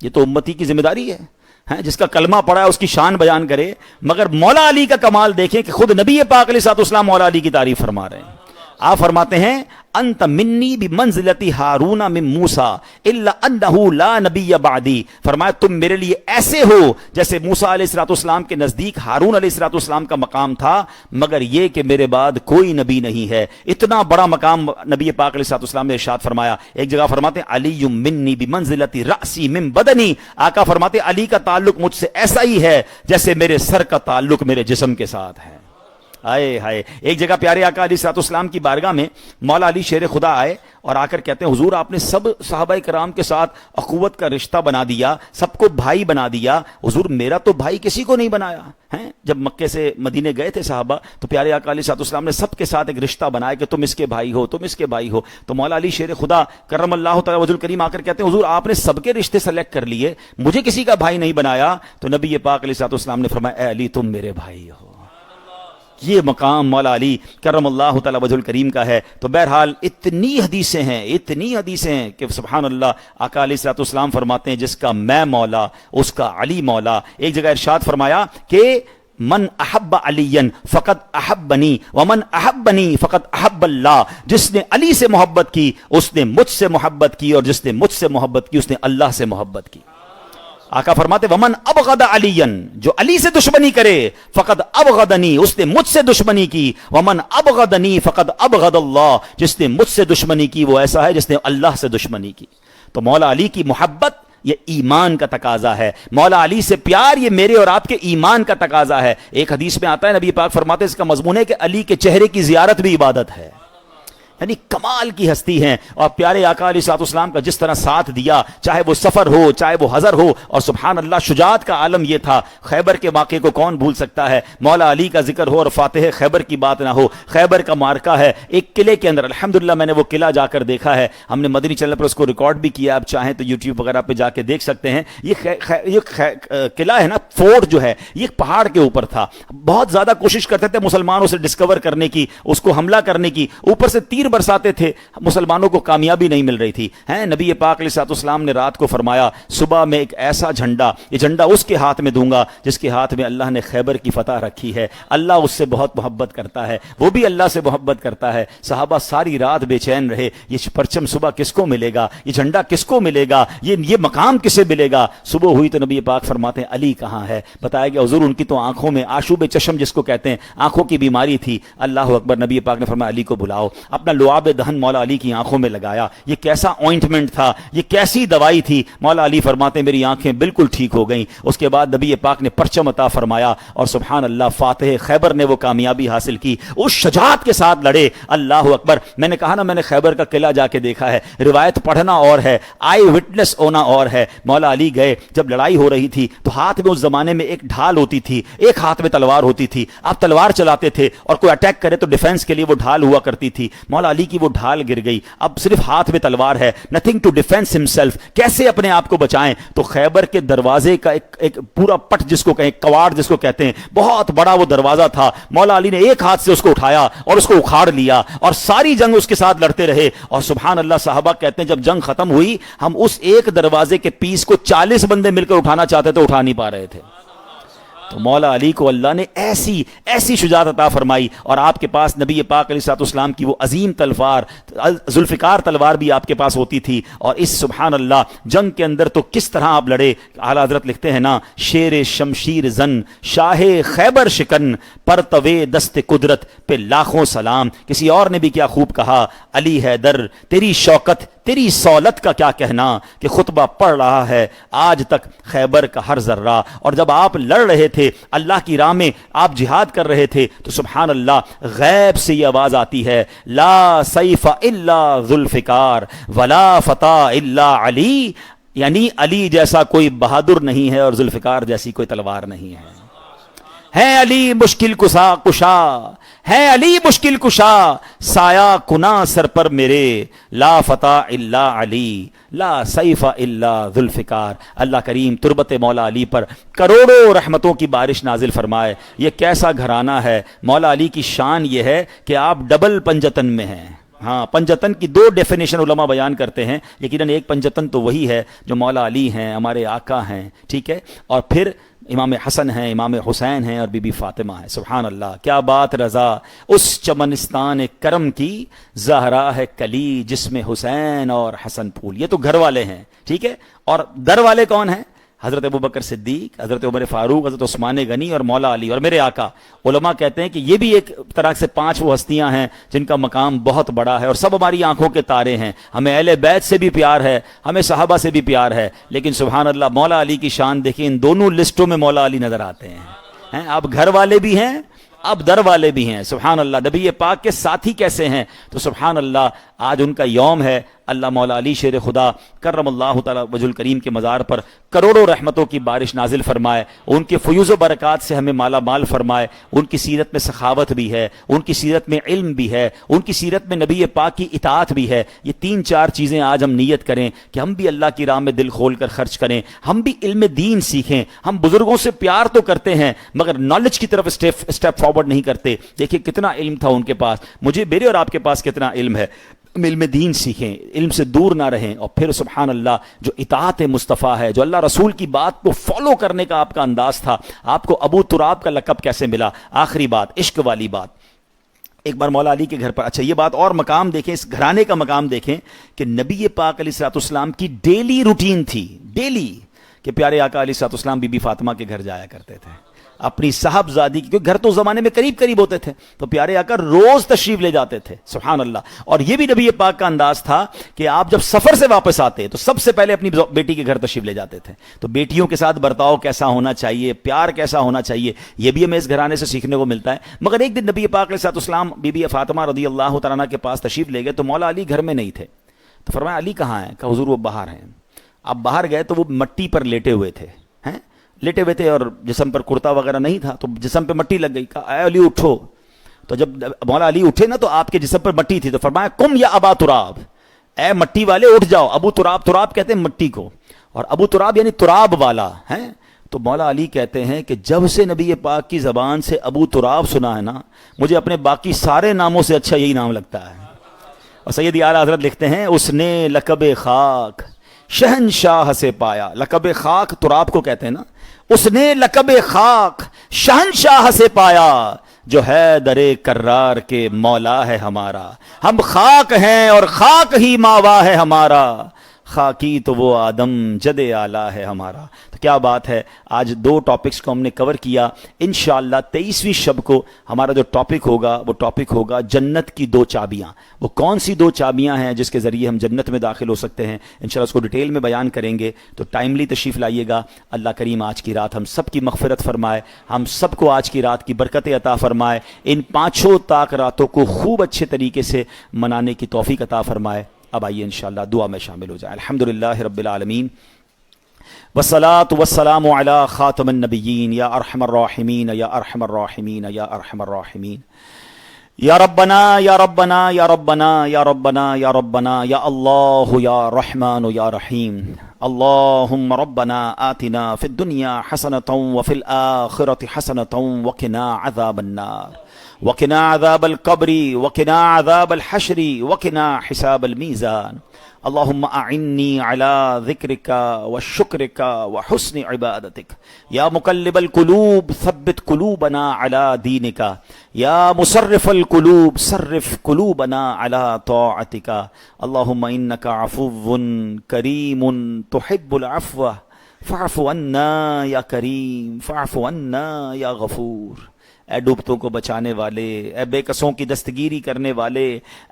یہ تو امتی کی ذمہ داری ہے، جس کا کلمہ پڑا ہے اس کی شان بیان کرے. مگر مولا علی کا کمال دیکھیں کہ خود نبی پاک علیہ الصلوۃ والسلام مولا علی کی تعریف فرما رہے ہیں. آپ فرماتے ہیں انت منی بمنزلتی ہارون من موسیٰ الا انہ لا نبی بعدی. فرمایا تم میرے لیے ایسے ہو جیسے موسیٰ علیہ الصلوۃ والسلام کے نزدیک ہارون علیہ الصلوۃ والسلام کا مقام تھا، مگر یہ کہ میرے بعد کوئی نبی نہیں ہے. اتنا بڑا مقام نبی پاک علیہ الصلوۃ والسلام نے ارشاد فرمایا. ایک جگہ فرماتے ہیں علی منی بمنزلتی رأسی من بدنی. آقا فرماتے علی کا تعلق مجھ سے ایسا ہی ہے جیسے میرے سر کا تعلق میرے جسم کے ساتھ ہے. آئے ہائے. ایک جگہ پیارے آقا علیہ الصلوۃ والسلام کی بارگاہ میں مولا علی شیر خدا آئے اور آ کر کہتے ہیں حضور آپ نے سب صحابہ کرام کے ساتھ اخوت کا رشتہ بنا دیا، سب کو بھائی بنا دیا، حضور میرا تو بھائی کسی کو نہیں بنایا ہے. جب مکے سے مدینے گئے تھے صحابہ تو پیارے آقا علیہ الصلوۃ والسلام نے سب کے ساتھ ایک رشتہ بنایا کہ تم اس کے بھائی ہو، تم اس کے بھائی ہو. تو مولا علی شیر خدا کرم اللہ تعالی وجہ الکریم آ کر کہتے ہیں حضور آپ نے سب کے رشتے سلیکٹ کر لیے، مجھے کسی کا بھائی نہیں بنایا. تو نبی پاک علیہ الصلوۃ والسلام نے فرمایا اے علی تم میرے بھائی ہو. یہ مقام مولا علی کرم اللہ تعالی وجہ الکریم کا ہے. تو بہرحال اتنی حدیثیں ہیں کہ سبحان اللہ. آقا علیہ الصلوۃ والسلام فرماتے ہیں جس کا میں مولا اس کا علی مولا. ایک جگہ ارشاد فرمایا کہ من احب علی فقط احبنی ومن احبنی فقط احب اللہ. جس نے علی سے محبت کی اس نے مجھ سے محبت کی، اور جس نے مجھ سے محبت کی اس نے اللہ سے محبت کی. آقا فرماتے ومن ابغض علی، جو علی سے دشمنی کرے فقط ابغضنی، اس نے مجھ سے دشمنی کی. ومن ابغضنی فقط ابغض اللہ، جس نے مجھ سے دشمنی کی وہ ایسا ہے جس نے اللہ سے دشمنی کی. تو مولا علی کی محبت یہ ایمان کا تقاضا ہے. مولا علی سے پیار یہ میرے اور آپ کے ایمان کا تقاضا ہے. ایک حدیث میں آتا ہے نبی پاک فرماتے ہیں اس کا مضمون ہے کہ علی کے چہرے کی زیارت بھی عبادت ہے. یعنی کمال کی ہستی ہیں. اور پیارے آقا علیہ الصلوۃ والسلام کا جس طرح ساتھ دیا، چاہے وہ سفر ہو چاہے وہ حضر ہو. اور سبحان اللہ شجاعت کا عالم یہ تھا. خیبر کے واقعے کو کون بھول سکتا ہے. مولا علی کا ذکر ہو اور فاتح خیبر کی بات نہ ہو. خیبر کا مارکہ ہے ایک قلعے کے اندر. الحمدللہ میں نے وہ قلعہ جا کر دیکھا ہے، ہم نے مدنی چینل پر اس کو ریکارڈ بھی کیا. آپ چاہیں تو یوٹیوب وغیرہ پہ جا کے دیکھ سکتے ہیں. یہ قلعہ ہے نا، فورٹ جو ہے یہ ایک پہاڑ کے اوپر تھا. بہت زیادہ کوشش کرتے تھے مسلمان اسے ڈسکور کرنے کی، اس کو حملہ کرنے کی. اوپر سے تیر برساتے تھے، مسلمانوں کو کامیابی نہیں مل رہی تھی. نبی پاک علیہ الصلوۃ والسلام نے رات کو فرمایا صبح میں ایک ایسا جھنڈا، یہ جھنڈا اس کے ہاتھ میں دوں گا جس کے ہاتھ میں اللہ نے خیبر کی فتح رکھی ہے. اللہ اس سے بہت محبت کرتا ہے، وہ بھی اللہ سے محبت کرتا ہے. صحابہ ساری رات بے چین رہے، یہ پرچم صبح کس کو ملے گا، یہ جھنڈا کس کو ملے گا، یہ مقام کسے ملے گا. صبح ہوئی تو نبی پاک فرماتے ہیں علی کہاں ہے. بتایا گیا حضور ان کی تو آنکھوں میں آشوب چشم جس کو کہتے ہیں آنکھوں کی بیماری تھی. اللہ اکبر. نبی پاک نے فرمایا علی کو بلاؤ. اپنا لعاب دہن مولا علی کی آنکھوں میں لگایا. یہ کیسا آئنٹمنٹ تھا، یہ کیسی دوائی تھی. مولا علی فرماتے ہیں میری آنکھیں بالکل ٹھیک ہو گئیں. اس کے بعد نبی پاک نے پرچم عطا فرمایا اور سبحان اللہ فاتح خیبر نے وہ کامیابی حاصل کی. اس شجاعت کے ساتھ لڑے. اللہ اکبر. میں نے کہا نا میں نے خیبر کا قلعہ جا کے دیکھا ہے، روایت پڑھنا اور ہے، آئی وٹنس ہونا اور ہے. مولا علی گئے، جب لڑائی ہو رہی تھی تو ہاتھ میں اس زمانے میں ایک ڈھال ہوتی تھی، ایک ہاتھ میں تلوار ہوتی تھی. آپ تلوار چلاتے تھے اور کوئی اٹیک کرے تو ڈیفینس کے لیے وہ ڈھال ہوا کرتی تھی. مولا علی کی وہ ڈھال گر گئی، اب صرف ہاتھ میں تلوار ہے. Nothing to defence himself. کیسے اپنے آپ کو بچائیں. تو خیبر کے دروازے کا ایک پورا پٹ جس کو کہیں، کواڑ جس کو کہتے ہیں، بہت بڑا وہ دروازہ تھا. مولا علی نے ایک ہاتھ سے اس کو اٹھایا اور اس کو اکھاڑ لیا اور ساری جنگ اس کے ساتھ لڑتے رہے. اور سبحان اللہ صحابہ کہتے ہیں جب جنگ ختم ہوئی ہم اس ایک دروازے کے پیس کو 40 بندے مل کر اٹھانا چاہتے تو اٹھا نہیں پا رہے تھے. تو مولا علی کو اللہ نے ایسی شجاعت عطا فرمائی. اور آپ کے پاس نبی پاک علیہ الصلوۃ والسلام کی وہ عظیم تلوار، ذوالفقار تلوار بھی آپ کے پاس ہوتی تھی. اور اس سبحان اللہ جنگ کے اندر تو کس طرح آپ لڑے. اعلیٰ حضرت لکھتے ہیں نا شیر شمشیر زن شاہ خیبر شکن پرتوے دست قدرت پہ لاکھوں سلام. کسی اور نے بھی کیا خوب کہا علی حیدر تیری شوکت تیری سولت کا کیا کہنا کہ خطبہ پڑھ رہا ہے آج تک خیبر کا ہر ذرہ. اور جب آپ لڑ رہے تھے اللہ کی راہ میں، آپ جہاد کر رہے تھے تو سبحان اللہ غیب سے یہ آواز آتی ہے لا سیف الا ذوالفقار ولا فتح الا علی. یعنی علی جیسا کوئی بہادر نہیں ہے اور ذوالفقار جیسی کوئی تلوار نہیں ہے علی مشکل کشا ہے علی مشکل کشا سایہ کنا سر پر میرے لا فتح الا علی لا سیف الا ذوالفقار. اللہ کریم تربت مولا علی پر کروڑوں رحمتوں کی بارش نازل فرمائے. یہ کیسا گھرانہ ہے. مولا علی کی شان یہ ہے کہ آپ ڈبل پنجتن میں ہیں. ہاں پنجتن کی دو ڈیفینیشن علماء بیان کرتے ہیں، یقیناً ایک پنجتن تو وہی ہے جو مولا علی ہیں، ہمارے آقا ہیں، ٹھیک ہے، اور پھر امام حسن ہیں، امام حسین ہیں، اور بی بی فاطمہ ہے۔ سبحان اللہ، کیا بات رضا اس چمنستان کرم کی، زہرا ہے کلی جس میں حسین اور حسن پھول۔ یہ تو گھر والے ہیں، ٹھیک ہے، اور در والے کون ہیں؟ حضرت ابوبکر صدیق، حضرت عمر فاروق، حضرت عثمان غنی اور مولا علی اور میرے آقا۔ علماء کہتے ہیں کہ یہ بھی ایک طرح سے 5 وہ ہستیاں ہیں جن کا مقام بہت بڑا ہے، اور سب ہماری آنکھوں کے تارے ہیں۔ ہمیں اہل بیت سے بھی پیار ہے، ہمیں صحابہ سے بھی پیار ہے، لیکن سبحان اللہ مولا علی کی شان دیکھیں، ان دونوں لسٹوں میں مولا علی نظر آتے ہیں۔ آپ گھر والے بھی ہیں، اب در والے بھی ہیں۔ سبحان اللہ، نبی پاک کے ساتھی کیسے ہیں؟ تو سبحان اللہ، آج ان کا یوم ہے۔ اللہ مولا علی شیر خدا کرم اللہ تعالی وجہ الکریم کے مزار پر کروڑوں رحمتوں کی بارش نازل فرمائے، ان کے فیوز و برکات سے ہمیں مالا مال فرمائے۔ ان کی سیرت میں سخاوت بھی ہے، ان کی سیرت میں علم بھی ہے، ان کی سیرت میں نبی پاک کی اطاعت بھی ہے۔ یہ 3-4 چیزیں آج ہم نیت کریں کہ ہم بھی اللہ کی راہ میں دل کھول کر خرچ کریں، ہم بھی علم دین سیکھیں۔ ہم بزرگوں سے پیار تو کرتے ہیں مگر نالج کی طرف اسٹیپ فارورڈ نہیں کرتے۔ دیکھیں کتنا علم تھا ان کے پاس، مجھے میرے اور آپ کے پاس کتنا علم ہے۔ علم دین سیکھیں، علم سے دور نہ رہیں، اور پھر سبحان اللہ جو اطاعت مصطفیٰ ہے، جو اللہ رسول کی بات کو فالو کرنے کا آپ کا انداز تھا۔ آپ کو ابو تراب کا لقب کیسے ملا؟ آخری بات، عشق والی بات۔ ایک بار مولا علی کے گھر پر، اچھا یہ بات اور مقام دیکھیں، اس گھرانے کا مقام دیکھیں کہ نبی پاک علیہ الصلوۃ والسلام کی ڈیلی روٹین تھی، ڈیلی، کہ پیارے آقا علیہ الصلوۃ والسلام بی بی فاطمہ کے گھر جایا کرتے تھے اپنی صاحبزادی کی، کیونکہ گھر تو زمانے میں قریب قریب ہوتے تھے، تو پیارے آقا روز تشریف لے جاتے تھے۔ سبحان اللہ، اور یہ بھی نبی پاک کا انداز تھا کہ آپ جب سفر سے واپس آتے تو سب سے پہلے اپنی بیٹی کے گھر تشریف لے جاتے تھے۔ تو بیٹیوں کے ساتھ برتاؤ کیسا ہونا چاہیے، پیار کیسا ہونا چاہیے، یہ بھی ہمیں اس گھرانے سے سیکھنے کو ملتا ہے۔ مگر ایک دن نبی پاک علیہ السلام بی بی فاطمہ رضی اللہ تعالیٰ عنہ کے پاس تشریف لے گئے، تو مولا علی گھر میں نہیں تھے، تو فرمایا علی کہاں ہیں؟ کہ حضور وہ باہر ہیں۔ اب باہر گئے تو وہ مٹی پر لیٹے ہوئے تھے، لیٹے ہوئے تھے، اور جسم پر کرتا وغیرہ نہیں تھا، تو جسم پہ مٹی لگ گئی۔ کہا اے علی اٹھو، تو جب مولا علی اٹھے نا تو آپ کے جسم پر مٹی تھی، تو فرمایا کم یا ابا تراب، اے مٹی والے اٹھ جاؤ۔ ابو تراب، تراب کہتے ہیں مٹی کو، اور ابو تراب یعنی تراب والا ہے۔ تو مولا علی کہتے ہیں کہ جب سے نبی پاک کی زبان سے ابو تراب سنا ہے نا، مجھے اپنے باقی سارے ناموں سے اچھا یہی نام لگتا ہے۔ اور سیدی اعلیٰ حضرت لکھتے ہیں اس نے لقب خاک شہنشاہ سے پایا۔ لقب خاک تراب کو کہتے ہیں نا، اس نے لقب خاک شہنشاہ سے پایا، جو ہے درے کرار کے مولا ہے ہمارا۔ ہم خاک ہیں اور خاک ہی ماوا ہے ہمارا، خاکی تو وہ آدم جد اعلیٰ ہے ہمارا۔ تو کیا بات ہے، آج 2 ٹاپکس کو ہم نے کور کیا۔ انشاءاللہ 23ویں شب کو ہمارا جو ٹاپک ہوگا وہ ٹاپک ہوگا جنت کی 2 چابیاں۔ وہ کون سی 2 چابیاں ہیں جس کے ذریعے ہم جنت میں داخل ہو سکتے ہیں، انشاءاللہ اس کو ڈیٹیل میں بیان کریں گے، تو ٹائملی تشریف لائیے گا۔ اللہ کریم آج کی رات ہم سب کی مغفرت فرمائے، ہم سب کو آج کی رات کی برکت عطا فرمائے، ان 5 طاق راتوں کو خوب اچھے طریقے سے منانے کی توفیق عطا فرمائے۔ اب آئیے انشاءاللہ دعا میں شامل ہو جائیں۔ الحمدللہ رب العالمین، والصلاة والسلام علی خاتم النبیین، یا ارحم الراحمین یا ارحم الراحمین یا ارحم الراحمین، یا ربنا یا ربنا یا ربنا یا ربنا یا ربنا یا اللہ یا رحمان یا رحیم۔ اللہم ربنا آتنا فی الدنیا حسنۃ وفی الآخرۃ حسنۃ وقنا عذاب النار، وقنا عذاب القبر، وقنا عذاب الحشر، وقنا حساب الميزان۔ اللهم أعني على ذكرك وشكرك وحسن عبادتك، يا مقلب القلوب ثبت قلوبنا على دينك، يا مصرف القلوب صرف قلوبنا على طاعتك۔ اللهم إنك عفو كريم تحب العفو فاعف عنا يا كريم، فاعف عنا يا غفور۔ اے ڈوبتوں کو بچانے والے، اے بے کسوں کی دستگیری کرنے والے،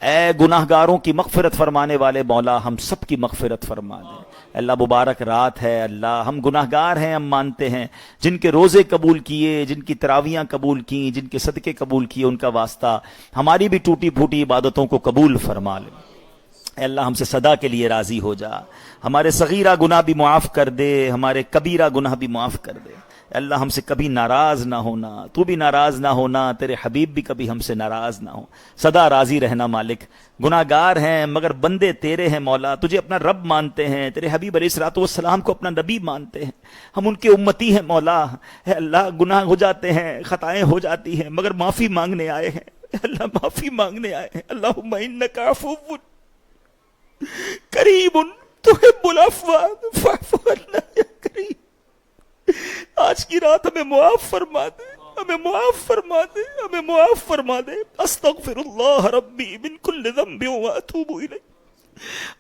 اے گناہ گاروں کی مغفرت فرمانے والے مولا، ہم سب کی مغفرت فرما دے۔ اللہ مبارک رات ہے، اللہ ہم گناہ گار ہیں، ہم مانتے ہیں، جن کے روزے قبول کیے، جن کی تراویاں قبول کی، جن کے صدقے قبول کیے، ان کا واسطہ ہماری بھی ٹوٹی پھوٹی عبادتوں کو قبول فرما لے۔ اے اللہ ہم سے صدا کے لیے راضی ہو جا، ہمارے صغیرہ گناہ بھی معاف کر دے، ہمارے کبیرہ گناہ بھی معاف کر دے۔ اللہ ہم سے کبھی ناراض نہ ہونا، تو بھی ناراض نہ ہونا، تیرے حبیب بھی کبھی ہم سے ناراض نہ ہو، سدا راضی رہنا مالک۔ گناہ گار ہیں مگر بندے تیرے ہیں مولا، تجھے اپنا رب مانتے ہیں، تیرے حبیب علیہ الصلوۃ والسلام کو اپنا نبی مانتے ہیں، ہم ان کے امتی ہیں مولا۔ اے اللہ گناہ ہو جاتے ہیں، خطائیں ہو جاتی ہیں، مگر معافی مانگنے آئے ہیں۔ اللہ معافی مانگنے آئے ہیں. اللہم انک عفو کریم تحب العفو فاعف عنا یا کریم. آج کی رات ہمیں معاف فرما دے, ہمیں معاف فرما دے, ہمیں معاف فرما دے. استغفر اللہ ربی من کل ذنب واتوب الیہ,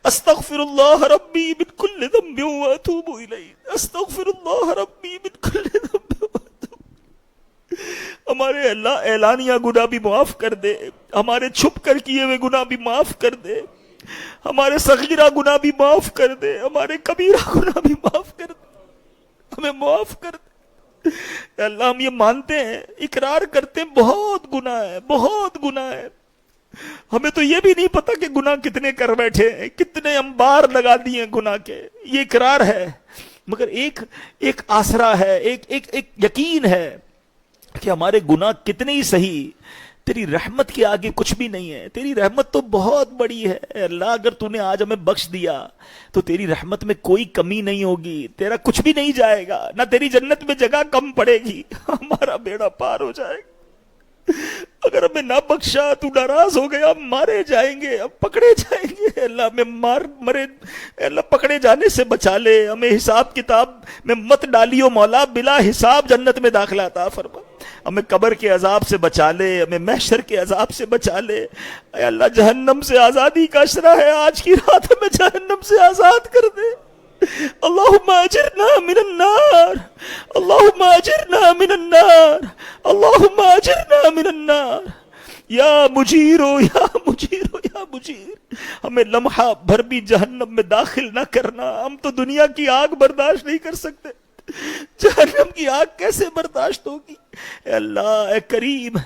استغفر اللہ ربی من کل ذنب واتوب الیہ, استغفر اللہ ربی من کل ذنب واتوب. ہمارے اللہ اعلانیہ گناہ بھی معاف کر دے, ہمارے چھپ کر کیے ہوئے گناہ بھی معاف کر دے, ہمارے صغیرہ گناہ بھی معاف کر دے, ہمارے کبیرہ گناہ بھی معاف کر دے, ہمیں معاف کر دے. اے اللہ ہم یہ مانتے ہیں, اقرار کرتے ہیں بہت گناہ ہے, بہت گناہ ہے. ہمیں تو یہ بھی نہیں پتا کہ گناہ کتنے کر بیٹھے ہیں, کتنے انبار لگا دیے گناہ کے. یہ اقرار ہے, مگر ایک آسرا ہے, ایک یقین ہے کہ ہمارے گناہ کتنے ہی صحیح, تیری رحمت کے آگے کچھ بھی نہیں ہے. تیری رحمت تو بہت بڑی ہے. اے اللہ اگر تو نے آج ہمیں بخش دیا تو تیری رحمت میں کوئی کمی نہیں ہوگی, تیرا کچھ بھی نہیں جائے گا, نہ تیری جنت میں جگہ کم پڑے گی. ہمارا بیڑا پار ہو جائے گا. اگر ہمیں نہ بخشا, تو ناراض ہو گیا, ہم مارے جائیں گے, ہم پکڑے جائیں گے. اللہ ہمیں مرے, اللہ پکڑے جانے سے بچا لے, ہمیں حساب کتاب میں مت ڈالیو مولا, بلا حساب جنت میں داخلہ عطا فرما. ہمیں قبر کے عذاب سے بچا لے, ہمیں محشر کے عذاب سے بچا لے. اے اللہ جہنم سے آزادی کا اشرا ہے, آج کی رات ہمیں جہنم سے آزاد کر دے. اللہم اجرنا من النار, اللہم اجرنا من النار, اللہم اجرنا من النار. یا مجیرو یا مجیرو یا مجیر, ہمیں لمحہ بھر بھی جہنم میں داخل نہ کرنا. ہم تو دنیا کی آگ برداشت نہیں کر سکتے, جہنم کی آگ کیسے برداشت ہوگی. اے اللہ اے کریم,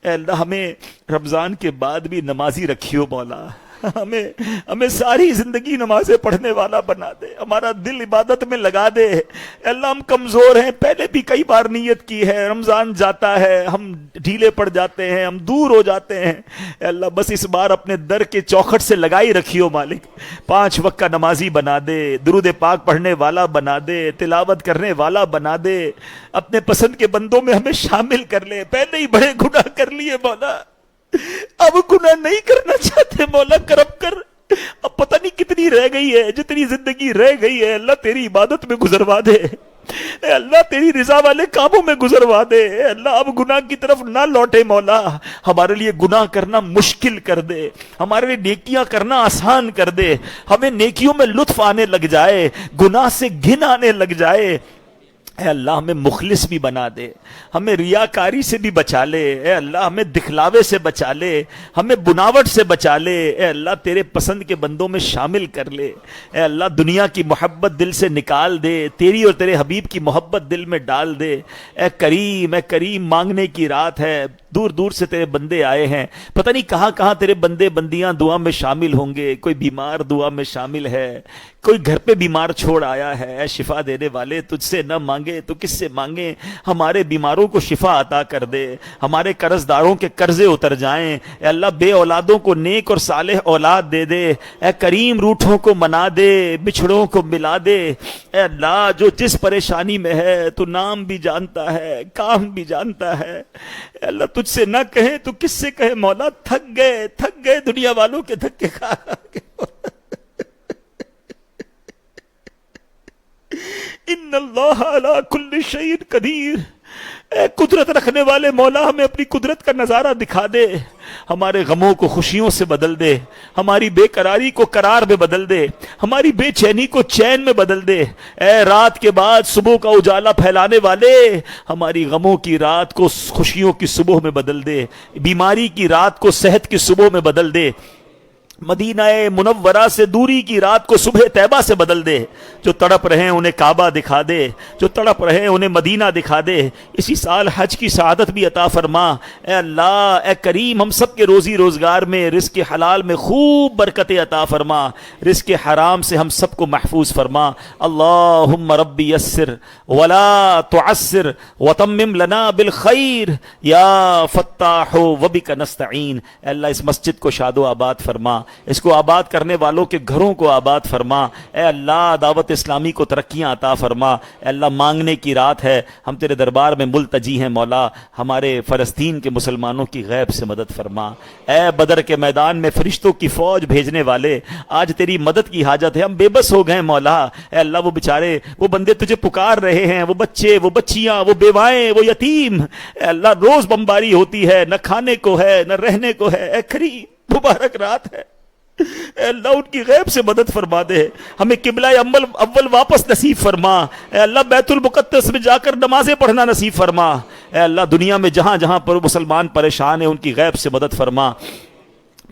اے اللہ ہمیں رمضان کے بعد بھی نمازی رکھیو مولا. ہمیں ساری زندگی نمازیں پڑھنے والا بنا دے, ہمارا دل عبادت میں لگا دے. اے اللہ ہم کمزور ہیں, پہلے بھی کئی بار نیت کی ہے, رمضان جاتا ہے, ہم ڈھیلے پڑ جاتے ہیں, ہم دور ہو جاتے ہیں. اے اللہ بس اس بار اپنے در کے چوکھٹ سے لگائی رکھیو مالک. 5 وقت کا نمازی بنا دے, درود پاک پڑھنے والا بنا دے, تلاوت کرنے والا بنا دے. اپنے پسند کے بندوں میں ہمیں شامل کر لے. پہلے ہی بڑے گناہ کر لیے مولا, اب گناہ نہیں کرنا چاہتے مولا, کرم کر. اب پتہ نہیں کتنی رہ گئی ہے, جتنی زندگی رہ گئی ہے اللہ تیری عبادت میں گزروا دے. اے اللہ تیری رضا والے کاموں میں گزروا دے. اے اللہ اب گناہ کی طرف نہ لوٹے مولا, ہمارے لیے گناہ کرنا مشکل کر دے, ہمارے لیے نیکیاں کرنا آسان کر دے. ہمیں نیکیوں میں لطف آنے لگ جائے, گناہ سے گھن آنے لگ جائے. اے اللہ ہمیں مخلص بھی بنا دے, ہمیں ریاکاری سے بھی بچا لے. اے اللہ ہمیں دکھلاوے سے بچا لے, ہمیں بناوٹ سے بچا لے. اے اللہ تیرے پسند کے بندوں میں شامل کر لے. اے اللہ دنیا کی محبت دل سے نکال دے, تیری اور تیرے حبیب کی محبت دل میں ڈال دے. اے کریم مانگنے کی رات ہے, دور دور سے تیرے بندے آئے ہیں, پتہ نہیں کہاں کہاں تیرے بندے بندیاں دعا میں شامل ہوں گے. کوئی بیمار دعا میں شامل ہے, کوئی گھر پہ بیمار چھوڑ آیا ہے. اے شفا دینے والے تجھ سے نہ مانگے تو کس سے مانگے, ہمارے بیماروں کو شفا عطا کر دے, ہمارے قرض داروں کے قرضے اتر جائیں. اے اللہ بے اولادوں کو نیک اور صالح اولاد دے دے. اے کریم روٹھوں کو منا دے, بچھڑوں کو ملا دے. اے اللہ جو جس پریشانی میں ہے تو نام بھی جانتا ہے, کام بھی جانتا ہے. اے اللہ تجھ سے نہ کہیں تو کس سے کہے مولا, تھک گئے دنیا والوں کے دھکے کھا کے. ان اللہ علی کل شیء قدیر. اے قدرت رکھنے والے مولا ہمیں اپنی قدرت کا نظارہ دکھا دے, ہمارے غموں کو خوشیوں سے بدل دے, ہماری بے قراری کو قرار میں بدل دے, ہماری بے چینی کو چین میں بدل دے. اے رات کے بعد صبح کا اجالا پھیلانے والے, ہماری غموں کی رات کو خوشیوں کی صبح میں بدل دے, بیماری کی رات کو صحت کی صبح میں بدل دے. مدینہ منورہ سے دوری کی رات کو صبح طیبہ سے بدل دے. جو تڑپ رہے ہیں انہیں کعبہ دکھا دے, جو تڑپ رہے ہیں انہیں مدینہ دکھا دے. اسی سال حج کی سعادت بھی عطا فرما. اے اللہ اے کریم ہم سب کے روزی روزگار میں رزق حلال میں خوب برکتیں عطا فرما, رزق حرام سے ہم سب کو محفوظ فرما. اللہم ربی یسر ولا تعسر وتمم لنا بالخیر یا فتاح وبک نستعین. اے اللہ اس مسجد کو شاد و آباد فرما, اس کو آباد کرنے والوں کے گھروں کو آباد فرما۔ اے اللہ دعوت اسلامی کو ترقیاں عطا فرما۔ اے اللہ مانگنے کی رات ہے، ہم تیرے دربار میں ملتجی ہیں مولا، ہمارے فلسطین کے مسلمانوں کی غیب سے مدد فرما۔ اے بدر کے میدان میں فرشتوں کی فوج بھیجنے والے، آج تیری مدد کی حاجت ہے، ہم بے بس ہو گئے مولا۔ اے اللہ وہ بیچارے، وہ بندے تجھے پکار رہے ہیں، وہ بچے، وہ بچیاں، وہ بیوائیں، وہ یتیم، اے اللہ روز بمباری ہوتی ہے، نہ کھانے کو ہے نہ رہنے کو ہے۔ اے کریم مبارک رات ہے، اے اللہ ان کی غیب سے مدد فرما دے، ہمیں قبلہ اول واپس نصیب فرما۔ اے اللہ بیت المقدس میں جا کر نمازیں پڑھنا نصیب فرما۔ اے اللہ دنیا میں جہاں جہاں پر مسلمان پریشان ہیں ان کی غیب سے مدد فرما۔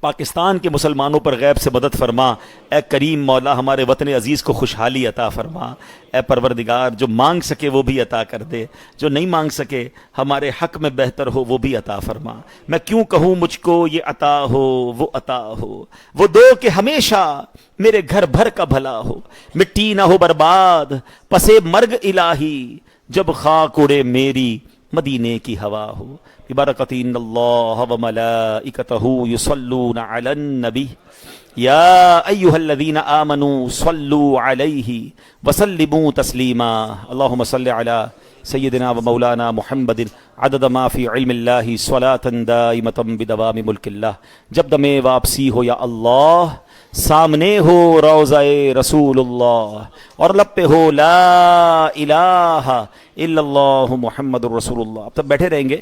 پاکستان کے مسلمانوں پر غیب سے مدد فرما۔ اے کریم مولا ہمارے وطن عزیز کو خوشحالی عطا فرما۔ اے پروردگار جو مانگ سکے وہ بھی عطا کر دے، جو نہیں مانگ سکے ہمارے حق میں بہتر ہو وہ بھی عطا فرما۔ میں کیوں کہوں مجھ کو یہ عطا ہو وہ عطا ہو، وہ دو کہ ہمیشہ میرے گھر بھر کا بھلا ہو، مٹی نہ ہو برباد پسے مرگ الہی، جب خاک اڑے میری مدینے کی ہوا ہو۔ ببرکۃ ان اللہ وملائکتہ یصلون علی النبی یا ایھا الذین آمنوا صلوا علیہ وسلموا تسلیما۔ اللہم صل علی سیدنا و مولانا محمد عدد ما فی علم اللہ صلاۃ دائمۃ بدوام ملک اللہ۔ جب دم واپسی ہو یا اللہ، سامنے ہو روضہ رسول اللہ، اور لب پہ ہو لا الہ الا اللہ محمد الرسول اللہ۔ اب تک بیٹھے رہیں گے۔